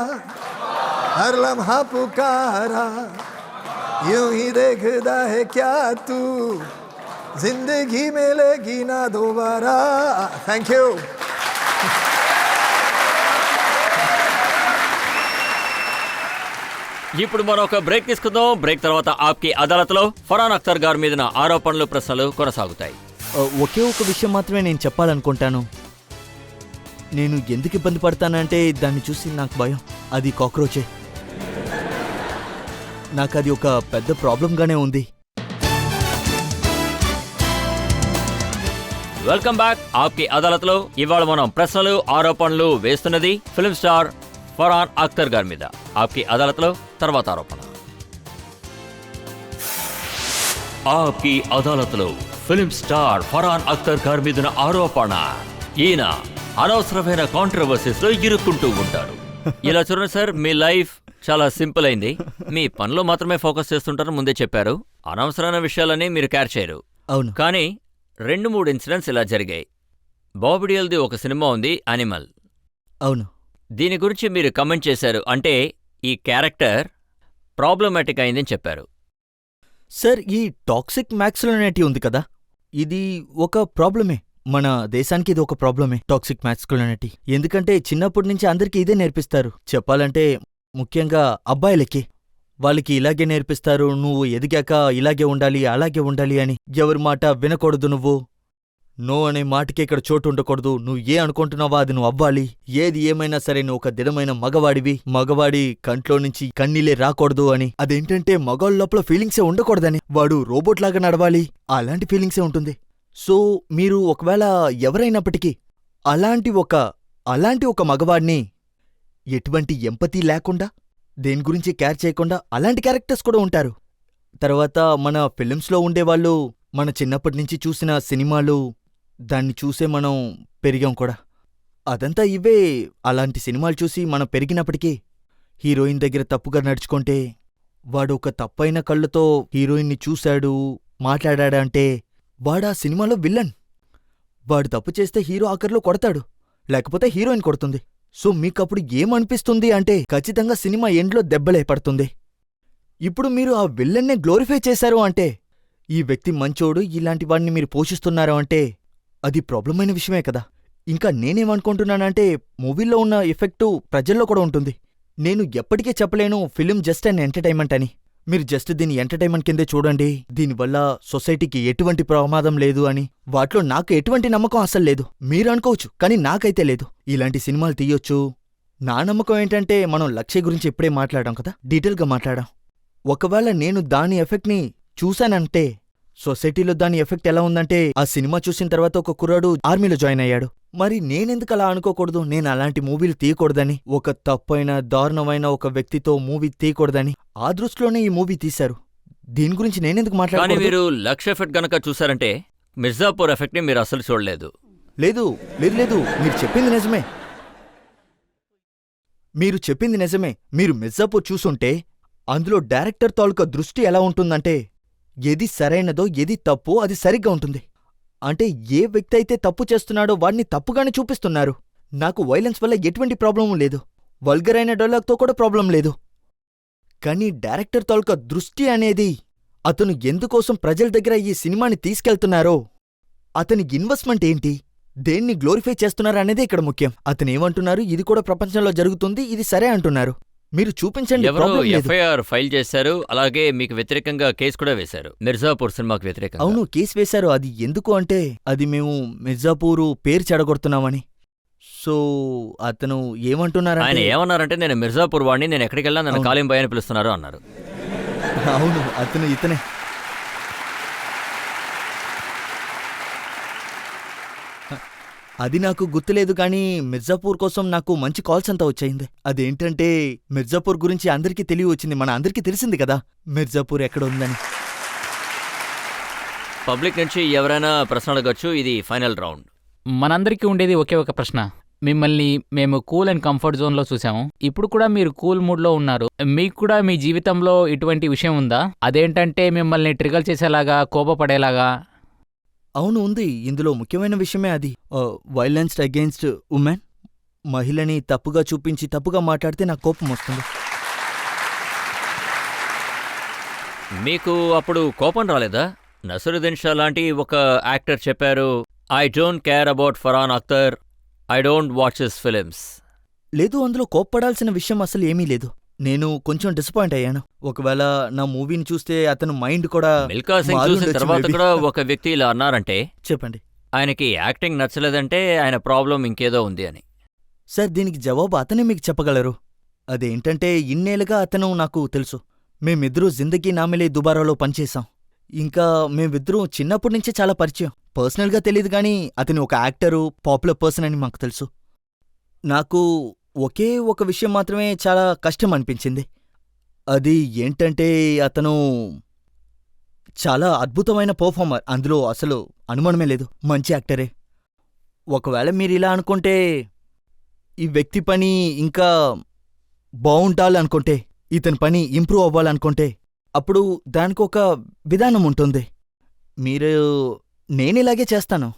हर लम्हा पुकारा यूं ही देखता है क्या तू जिंदगी मिलेगी ना दोबारा. Thank you. ఇప్పుడు మనం ఒక బ్రేక్ తీసుకుందాం. బ్రేక్ తర్వాత ఆప్కి అదాలత్లో ఫరాన్ అఖ్తర్ గారి మీద ఆరోపణలు ప్రశ్నలు కొనసాగుతాయి. ఒకే ఒక విషయం మాత్రమే నేను చెప్పాలనుకుంటాను. నేను ఎందుకు ఇబ్బంది పడతానంటే దాన్ని చూసి నాకు భయం. అది కాక్రోచే. నాకు అది ఒక పెద్ద ప్రాబ్లంగానే ఉంది. Welcome back. ఆప్కి అదాలత్లో ఇవాళ మనం ప్రశ్నలు ఆరోపణలు వేస్తున్నది ఫిల్మ్ స్టార్ ఫరాన్ అఖ్తర్ గారి మీద. ఆప్కి అదాలత్లో తర్వాత ఆరోపణ. ఆప్కి అదాలత్లో ఫిల్మ్ స్టార్ ఫరాన్ అఖ్తర్ గారి మీద ఆరోపణ. ఈయన అనవసరమైన కాంట్రవర్సీస్ లో ఇరుక్కుంటూ ఉంటారు. ఇలా చూడండి సార్, మీ లైఫ్ చాలా సింపుల్ అయింది. మీ పనిలో మాత్రమే ఫోకస్ చేస్తుంటారు, ముందే చెప్పారు. అనవసరమైన విషయాలని మీరు కేర్ చేయరు. అవును. కానీ 2-3 ఇన్సిడెంట్స్ ఇలా జరిగాయి. బాబీ డియోల్ది ఒక సినిమా ఉంది, యానిమల్. అవును. దీని గురించి మీరు కమెంట్ చేశారు. అంటే ఈ క్యారెక్టర్ ప్రాబ్లమాటిక్ అయిందని చెప్పారు. సార్, ఈ టాక్సిక్ మ్యాక్స్కులినిటీ ఉంది కదా, ఇది ఒక ప్రాబ్లమే. మన దేశానికి ఇది ఒక ప్రాబ్లమే, టాక్సిక్ మ్యాక్స్కులినిటీ. ఎందుకంటే చిన్నప్పటి నుంచి అందరికీ ఇదే నేర్పిస్తారు. చెప్పాలంటే ముఖ్యంగా అబ్బాయిలకి. వాళ్ళకి ఇలాగే నేర్పిస్తారు, నువ్వు ఎదిగాక ఇలాగే ఉండాలి, అలాగే ఉండాలి అని. ఎవరి మాట వినకూడదు, నువ్వు నో అనే మాటకి ఇక్కడ చోటు ఉండకూడదు. నువ్వు ఏ అనుకుంటున్నావా అది నువ్వు అవ్వాలి. ఏది ఏమైనా సరే నువ్వు ఒక దృఢమైన మగవాడివి, మగవాడి కంట్లో నుంచి కన్నీలే రాకూడదు అని. అదేంటంటే మగవాళ్ళ లోపల ఫీలింగ్సే ఉండకూడదని. వాడు రోబోట్ లాగా నడవాలి, అలాంటి ఫీలింగ్సే ఉంటుంది. సో మీరు ఒకవేళ ఎవరైనప్పటికీ అలాంటి ఒక మగవాడిని ఎటువంటి ఎంపతి లేకుండా, దేని గురించి కేర్ చేయకుండా, అలాంటి క్యారెక్టర్స్ కూడా ఉంటారు. తర్వాత మన ఫిలిమ్స్లో ఉండేవాళ్ళు మన చిన్నప్పటి నుంచి చూసిన సినిమాలు, దాన్ని చూసే మనం పెరిగాం కూడా. అదంతా ఇవే. అలాంటి సినిమాలు చూసి మనం పెరిగినప్పటికీ హీరోయిన్ దగ్గర తప్పుగా నడుచుకుంటే, వాడు ఒక తప్పైన కళ్ళతో హీరోయిన్ని చూశాడు, మాట్లాడాడంటే వాడా సినిమాలో విల్లన్. వాడు తప్పు చేస్తే హీరో ఆఖరిలో కొడతాడు, లేకపోతే హీరోయిన్ కొడుతుంది. సో మీకప్పుడు ఏమనిపిస్తుంది అంటే ఖచ్చితంగా సినిమా ఎండ్లో దెబ్బలే పడుతుంది. ఇప్పుడు మీరు ఆ విల్లన్నే గ్లోరిఫై చేశారు అంటే, ఈ వ్యక్తి మంచోడు, ఇలాంటి వాడిని మీరు పోషిస్తున్నారు అంటే అది ప్రాబ్లమైన విషయమే కదా. ఇంకా నేనేమనుకుంటున్నానంటే మూవీల్లో ఉన్న ఎఫెక్టు ప్రజల్లో కూడా ఉంటుంది. నేను ఎప్పటికీ చెప్పలేను ఫిలిం జస్ట్ అన్ ఎంటర్టైన్మెంట్ అని. మీరు జస్ట్ దీన్ని ఎంటర్టైన్మెంట్ కిందే చూడండి, దీనివల్ల సొసైటీకి ఎటువంటి ప్రమాదం లేదు అని. వాటిలో నాకు ఎటువంటి నమ్మకం అసలు లేదు. మీరు అనుకోవచ్చు, కానీ నాకైతే లేదు. ఇలాంటి సినిమాలు తీయొచ్చు. నా నమ్మకం ఏంటంటే, మనం లక్ష్య గురించి ఎప్పుడే మాట్లాడాం కదా, డీటెయిల్గా మాట్లాడాం. ఒకవేళ నేను దాని ఎఫెక్ట్ని చూశానంటే, సొసైటీలో దాని ఎఫెక్ట్ ఎలా ఉందంటే, ఆ సినిమా చూసిన తర్వాత ఒక కుర్రాడు ఆర్మీలో జాయిన్ అయ్యాడు. మరి నేనెందుకు అలా అనుకోకూడదు? నేను అలాంటి మూవీలు తీయకూడదని, ఒక తప్పైన దారుణమైన ఒక వ్యక్తితో మూవీ తీయకూడదని ఆ దృష్టిలోనే ఈ మూవీ తీశారు. దీని గురించి నేనెందుకు కానీ మాట్లాడాలి? మీరు లక్ష్య ఎఫెక్ట్ గనక చూసారంటే మిర్జాపూర్ ఎఫెక్ట్ ని మీరు అసలు చూడలేదు. లేదు లేదు లేదు, మీరు చెప్పింది నిజమే. మీరు చెప్పింది నిజమే. మీరు మిర్జాపూర్ చూసుంటే అందులో డైరెక్టర్ తాలూకా దృష్టి ఎలా ఉంటుందంటే, ఏది సరైనదో ఏది తప్పో అది సరిగ్గా ఉంటుంది. అంటే ఏ వ్యక్తి అయితే తప్పు చేస్తున్నాడో వాడిని తప్పుగానే చూపిస్తున్నారు. నాకు వైలెన్స్ వల్ల ఎటువంటి ప్రాబ్లమూ లేదు, వల్గర్ అయిన డైలాగ్తో కూడా ప్రాబ్లం లేదు. కానీ డైరెక్టర్ తాలూకా దృష్టి అనేది, అతను ఎందుకోసం ప్రజల దగ్గర ఈ సినిమాని తీసుకెళ్తున్నారో, అతని ఇన్వెస్ట్మెంట్ ఏంటి, దేన్ని గ్లోరిఫై చేస్తున్నారనేదే ఇక్కడ ముఖ్యం. అతనేమంటున్నారు, ఇది కూడా ప్రపంచంలో జరుగుతుంది, ఇది సరే అంటున్నారు. మీరు చూపించండి. ఎవరో ఎఫ్ఐఆర్ ఫైల్ చేశారు, అలాగే మీకు వ్యతిరేకంగా కేసు కూడా వేశారు, మిర్జాపూర్ సినిమాకి వ్యతిరేకంగా. అవును, కేసు వేశారు. అది ఎందుకు అంటే, అది మేము మిర్జాపూరు పేరు చెడగొడుతున్నామని. సో అతను ఏమంటున్నారంటే, ఆయన ఏమన్నారంటే, నేను మిర్జాపూర్ వాడిని, నేను ఎక్కడికి వెళ్ళా నన్ను కాలిం బాయ్ అని పిలుస్తున్నారు అన్నారు. అవును, అతను ఇతనే. అది నాకు గుర్తులేదు, కానీ మిర్జాపూర్ కోసం నాకు మంచి కాల్స్ అంతా వచ్చాయింది. అదేంటంటే, మిర్జాపూర్ గురించి అందరికీ తెలియవచ్చింది. మన అందరికీ తెలిసింది కదా మిర్జాపూర్ ఎక్కడ ఉందని. పబ్లిక్ నుంచి ఎవరైనా ప్రశ్న అడగచ్చు. ఇది ఫైనల్ రౌండ్. మనందరికీ ఉండేది ఒకే ఒక ప్రశ్న. మిమ్మల్ని మేము కూల్ అండ్ కంఫర్ట్ జోన్లో చూసాము, ఇప్పుడు కూడా మీరు కూల్ మూడ్లో ఉన్నారు. మీకు కూడా మీ జీవితంలో ఇటువంటి విషయం ఉందా? అదేంటంటే మిమ్మల్ని ట్రిగర్ చేసేలాగా, కోపపడేలాగా? అవును, ఉంది. ఇందులో ముఖ్యమైన విషయమే అది. Violence against women. మహిళని తప్పుగా చూపించి తప్పుగా మాట్లాడితే నాకు కోపం వస్తుంది. మీకు అప్పుడు కోపం రాలేదా? నసరుద్దీన్ షా లాంటి ఒక యాక్టర్ చెప్పారు, I don't care about Farhan Akhtar, I don't watch his films. లేదు, అందులో కోప్పడాల్సిన విషయం అసలు ఏమీ లేదు. నేను కొంచెం డిసప్పాయింట్ అయ్యాను. ఒకవేళ నా మూవీని చూస్తే అతను మైండ్ కూడా మిల్కా సింగ్ చూసిన మారుండొచ్చు తర్వాత maybe. కూడా ఒక వ్యక్తి ఇలా అన్నారంటే చెప్పండి ఆయనకి యాక్టింగ్ నచ్చలేదంటే ఆయన ప్రాబ్లం ఇంకేదో ఉంది అని. సార్, దీనికి జవాబు అతనే మీకు చెప్పగలరు. అదేంటంటే ఇన్నేళ్ళుగా అతను నాకు తెలుసు. మేమిద్దరూ జిందగీ నామిలే దుబారాలో పనిచేశాం. ఇంకా మేమిద్దరూ చిన్నప్పటి నుంచే చాలా పరిచయం. పర్సనల్గా తెలియదు గానీ అతను ఒక యాక్టరు, పాపులర్ పర్సన్ అని మాకు తెలుసు. నాకు ఒకే ఒక విషయం మాత్రమే చాలా కష్టం అనిపించింది. అది ఏంటంటే అతను చాలా అద్భుతమైన పర్ఫార్మర్, అందులో అసలు అనుమానమే లేదు. మంచి యాక్టరే. ఒకవేళ మీరిలా అనుకుంటే, ఈ వ్యక్తి పని ఇంకా బావుంటాలనుకుంటే, ఇతని పని ఇంప్రూవ్ అవ్వాలనుకుంటే, అప్పుడు దానికొక విధానం ఉంటుంది. మీరు నేనిలాగే చేస్తాను.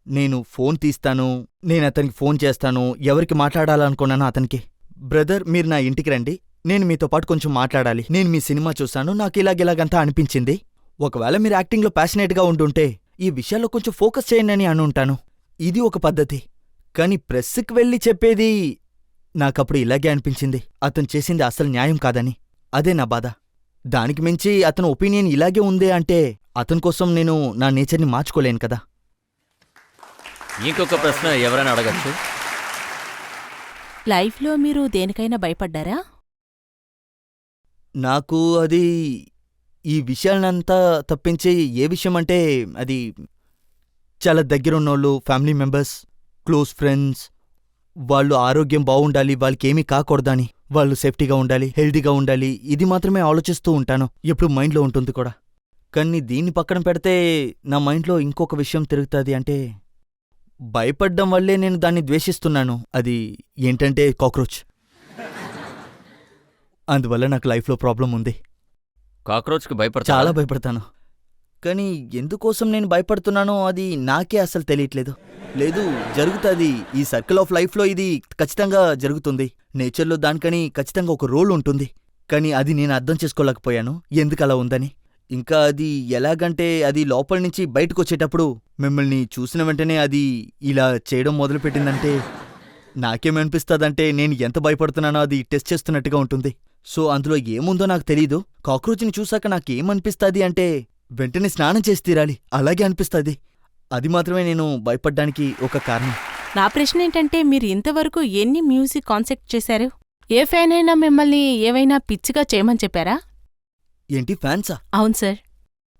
నేను ఫోన్ తీస్తాను, నేనతనికి ఫోన్ చేస్తాను, ఎవరికి మాట్లాడాలనుకున్నానో అతనికి, బ్రదర్ మీరు నా ఇంటికి రండి, నేను మీతో పాటు కొంచెం మాట్లాడాలి, నేను మీ సినిమా చూశాను, నాకు ఇలాగిలాగంతా అనిపించింది. ఒకవేళ మీరు యాక్టింగ్లో ప్యాషనేట్గా ఉండుంటే ఈ విషయాల్లో కొంచెం ఫోకస్ చేయండి అని అనుంటాను. ఇది ఒక పద్ధతి. కాని ప్రెస్కి వెళ్ళి చెప్పేది నాకప్పుడు ఇలాగే అనిపించింది. అతను చేసింది అసలు న్యాయం కాదని. అదే నా బాధ. దానికి మించి అతని ఒపీనియన్ ఇలాగే ఉందే అంటే అతని కోసం నేను నా నేచర్ని మార్చుకోలేను కదా. ఇంకొక ప్రశ్న ఎవరైనా అడగచ్చు. లైఫ్లో మీరు దేనికైనా భయపడ్డారా? నాకు అది ఈ విషయాలంతా తప్పించి ఏ విషయం అంటే అది చాలా దగ్గరున్నోళ్ళు, ఫ్యామిలీ మెంబర్స్, క్లోజ్ ఫ్రెండ్స్, వాళ్ళు ఆరోగ్యం బావుండాలి, వాళ్ళకేమీ కాకూడదని, వాళ్ళు సేఫ్టీగా ఉండాలి, హెల్తీగా ఉండాలి, ఇది మాత్రమే ఆలోచిస్తూ ఉంటాను. ఎప్పుడు మైండ్లో ఉంటుంది కూడా. కానీ దీన్ని పక్కన పెడితే నా మైండ్లో ఇంకొక విషయం తిరుగుతుంది. అంటే భయపడ్డం వల్లే నేను దాన్ని ద్వేషిస్తున్నాను. అది ఏంటంటే కాక్రోచ్. అందువల్ల నాకు లైఫ్లో ప్రాబ్లం ఉంది. కాక్రోచ్కి భయపడతా? చాలా భయపడతాను. కానీ ఎందుకోసం నేను భయపడుతున్నానో అది నాకే అసలు తెలియట్లేదు. లేదు, జరుగుతుంది. ఈ సర్కిల్ ఆఫ్ లైఫ్లో ఇది ఖచ్చితంగా జరుగుతుంది. నేచర్లో దానికని ఖచ్చితంగా ఒక రోల్ ఉంటుంది. కానీ అది నేను అర్థం చేసుకోలేకపోయాను ఎందుకు అలా ఉందని. ఇంకా అది ఎలాగంటే అది లోపల నుంచి బయటకు వచ్చేటప్పుడు మిమ్మల్ని చూసిన వెంటనే అది ఇలా చేయడం మొదలుపెట్టిందంటే నాకేమనిపిస్తుందంటే నేను ఎంత భయపడుతున్నానో అది టెస్ట్ చేస్తున్నట్టుగా ఉంటుంది. సో అందులో ఏముందో నాకు తెలీదు. కాక్రోచ్ని చూశాక నాకేమనిపిస్తుంది అంటే వెంటనే స్నానం చేసి తీరాలి అలాగే అనిపిస్తుంది. అది మాత్రమే నేను భయపడ్డానికి ఒక కారణం. నా ప్రశ్న ఏంటంటే మీరు ఇంతవరకు ఎన్ని మ్యూజిక్ కాన్సెప్ట్ చేశారు? ఏ ఫ్యాన్ అయినా మిమ్మల్ని ఏవైనా పిచ్చిగా చేయమని చెప్పారా? ఏంటి ఫ్యాన్సా? అవును సార్.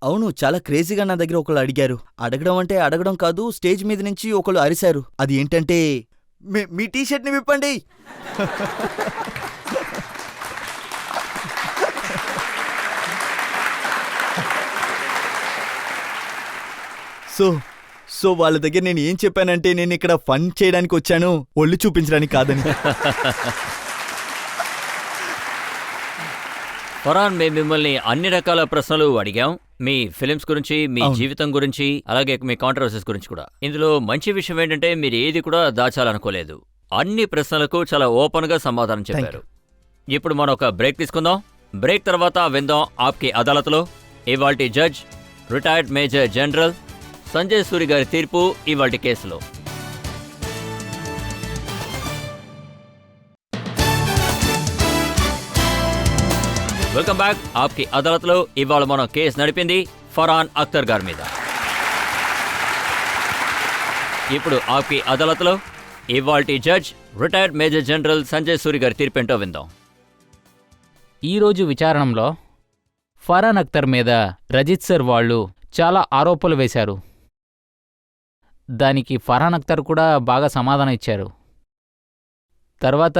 అవును, చాలా క్రేజీగా నా దగ్గర ఒకళ్ళు అడిగారు. అడగడం అంటే అడగడం కాదు, స్టేజ్ మీద నుంచి ఒకళ్ళు అరిశారు. అది ఏంటంటే మీ టీషర్ట్ని విప్పండి. సో వాళ్ళ దగ్గర నేను ఏం చెప్పానంటే నేను ఇక్కడ ఫన్ చేయడానికి వచ్చాను, ఒళ్ళు చూపించడానికి కాదని. ఫరాన్, మేము మిమ్మల్ని అన్ని రకాల ప్రశ్నలు అడిగాం. మీ ఫిలిమ్స్ గురించి, మీ జీవితం గురించి, అలాగే మీ కాంట్రవర్సీస్ గురించి కూడా. ఇందులో మంచి విషయం ఏంటంటే మీరు ఏది కూడా దాచాలనుకోలేదు. అన్ని ప్రశ్నలకు చాలా ఓపెన్గా సమాధానం చెప్పారు. ఇప్పుడు మనం ఒక బ్రేక్ తీసుకుందాం. బ్రేక్ తర్వాత విందాం ఆప్కి అదాలత్లో ఇవాల్టి judge retired major general Sanjay Suri గారి తీర్పు ఇవాల్టి కేసులో. Welcome back. ఆప్కి అదాలత్లో ఇవాళ మనం కేసు నడిపింది ఫరాన్ అఖ్తర్ గారి మీద. ఇప్పుడు ఆప్కి అదాలత్లో ఇవాల్టి judge retired major general Sanjay Suri గారి తీర్పేంటో విందాం. ఈరోజు విచారణలో ఫరాన్ అఖ్తర్ మీద రజిత్ సర్ వాళ్ళు చాలా ఆరోపణలు వేశారు. దానికి ఫరాన్ అఖ్తర్ కూడా బాగా సమాధానం ఇచ్చారు. తర్వాత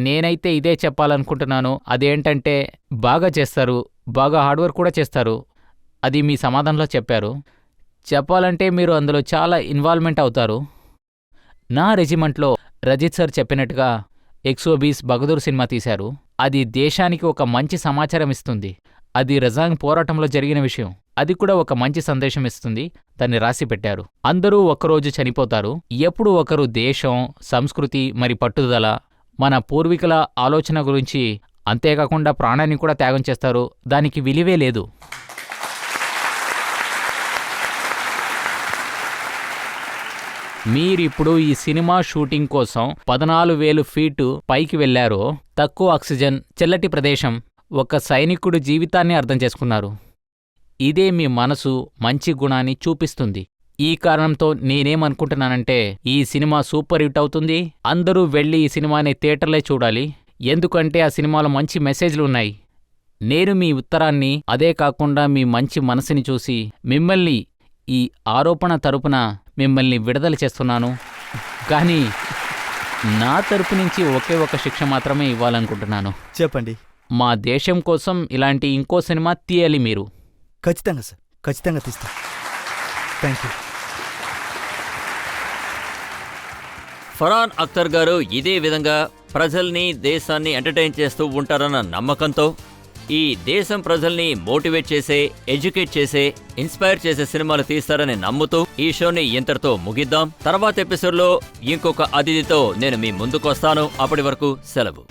నేనైతే ఇదే చెప్పాలనుకుంటున్నాను. అదేంటంటే బాగా చేస్తారు, బాగా హార్డ్వర్క్ కూడా చేస్తారు. అది మీ సమాధానంలో చెప్పారు. చెప్పాలంటే మీరు అందులో చాలా ఇన్వాల్వ్మెంట్ అవుతారు. నా రెజిమెంట్లో రజిత్ సార్ చెప్పినట్టుగా 120 బగదూర్ సినిమా తీశారు. అది దేశానికి ఒక మంచి సమాచారం ఇస్తుంది. అది రజాంగ్ పోరాటంలో జరిగిన విషయం. అది కూడా ఒక మంచి సందేశం ఇస్తుంది. దాన్ని రాసి పెట్టారు. అందరూ ఒకరోజు చనిపోతారు. ఎప్పుడు ఒకరు దేశం, సంస్కృతి మరి పట్టుదల, మన పూర్వీకుల ఆలోచన గురించి అంతేకాకుండా ప్రాణాన్ని కూడా త్యాగం చేస్తారు. దానికి విలువే లేదు. మీరిప్పుడు ఈ సినిమా షూటింగ్ కోసం 14,000 ఫీటు పైకి వెళ్లారో, తక్కువ ఆక్సిజన్, చల్లటి ప్రదేశం, ఒక సైనికుడు జీవితాన్ని అర్థం చేసుకున్నారు. ఇదే మీ మనసు మంచి గుణాన్ని చూపిస్తుంది. ఈ కారణంతో నేనేమనుకుంటున్నానంటే ఈ సినిమా సూపర్ హిట్ అవుతుంది. అందరూ వెళ్ళి ఈ సినిమాని థియేటర్లే చూడాలి. ఎందుకంటే ఆ సినిమాలో మంచి మెసేజ్లు ఉన్నాయి. నేను మీ ఉత్తరాన్ని, అదే కాకుండా మీ మంచి మనసుని చూసి మిమ్మల్ని ఈ ఆరోపణ తరపున మిమ్మల్ని విడుదల చేస్తున్నాను. కానీ నా తరపు నుంచి ఒకే ఒక శిక్ష మాత్రమే ఇవ్వాలనుకుంటున్నాను. చెప్పండి. మా దేశం కోసం ఇలాంటి ఇంకో సినిమా తీయాలి మీరు. ఖచ్చితంగా సార్, ఖచ్చితంగా తీస్తా. Thank you. ఫర్హాన్ అఖ్తర్ గారు ఇదే విధంగా ప్రజల్ని, దేశాన్ని ఎంటర్టైన్ చేస్తూ ఉంటారన్న నమ్మకంతో ఈ దేశం ప్రజల్ని మోటివేట్ చేసే, ఎడ్యుకేట్ చేసే, ఇన్స్పైర్ చేసే సినిమాలు తీస్తారని నమ్ముతూ ఈ షోని ఇంతటితో ముగిద్దాం. తర్వాత ఎపిసోడ్లో ఇంకొక అతిథితో నేను మీ ముందుకొస్తాను. అప్పటి వరకు సెలవు.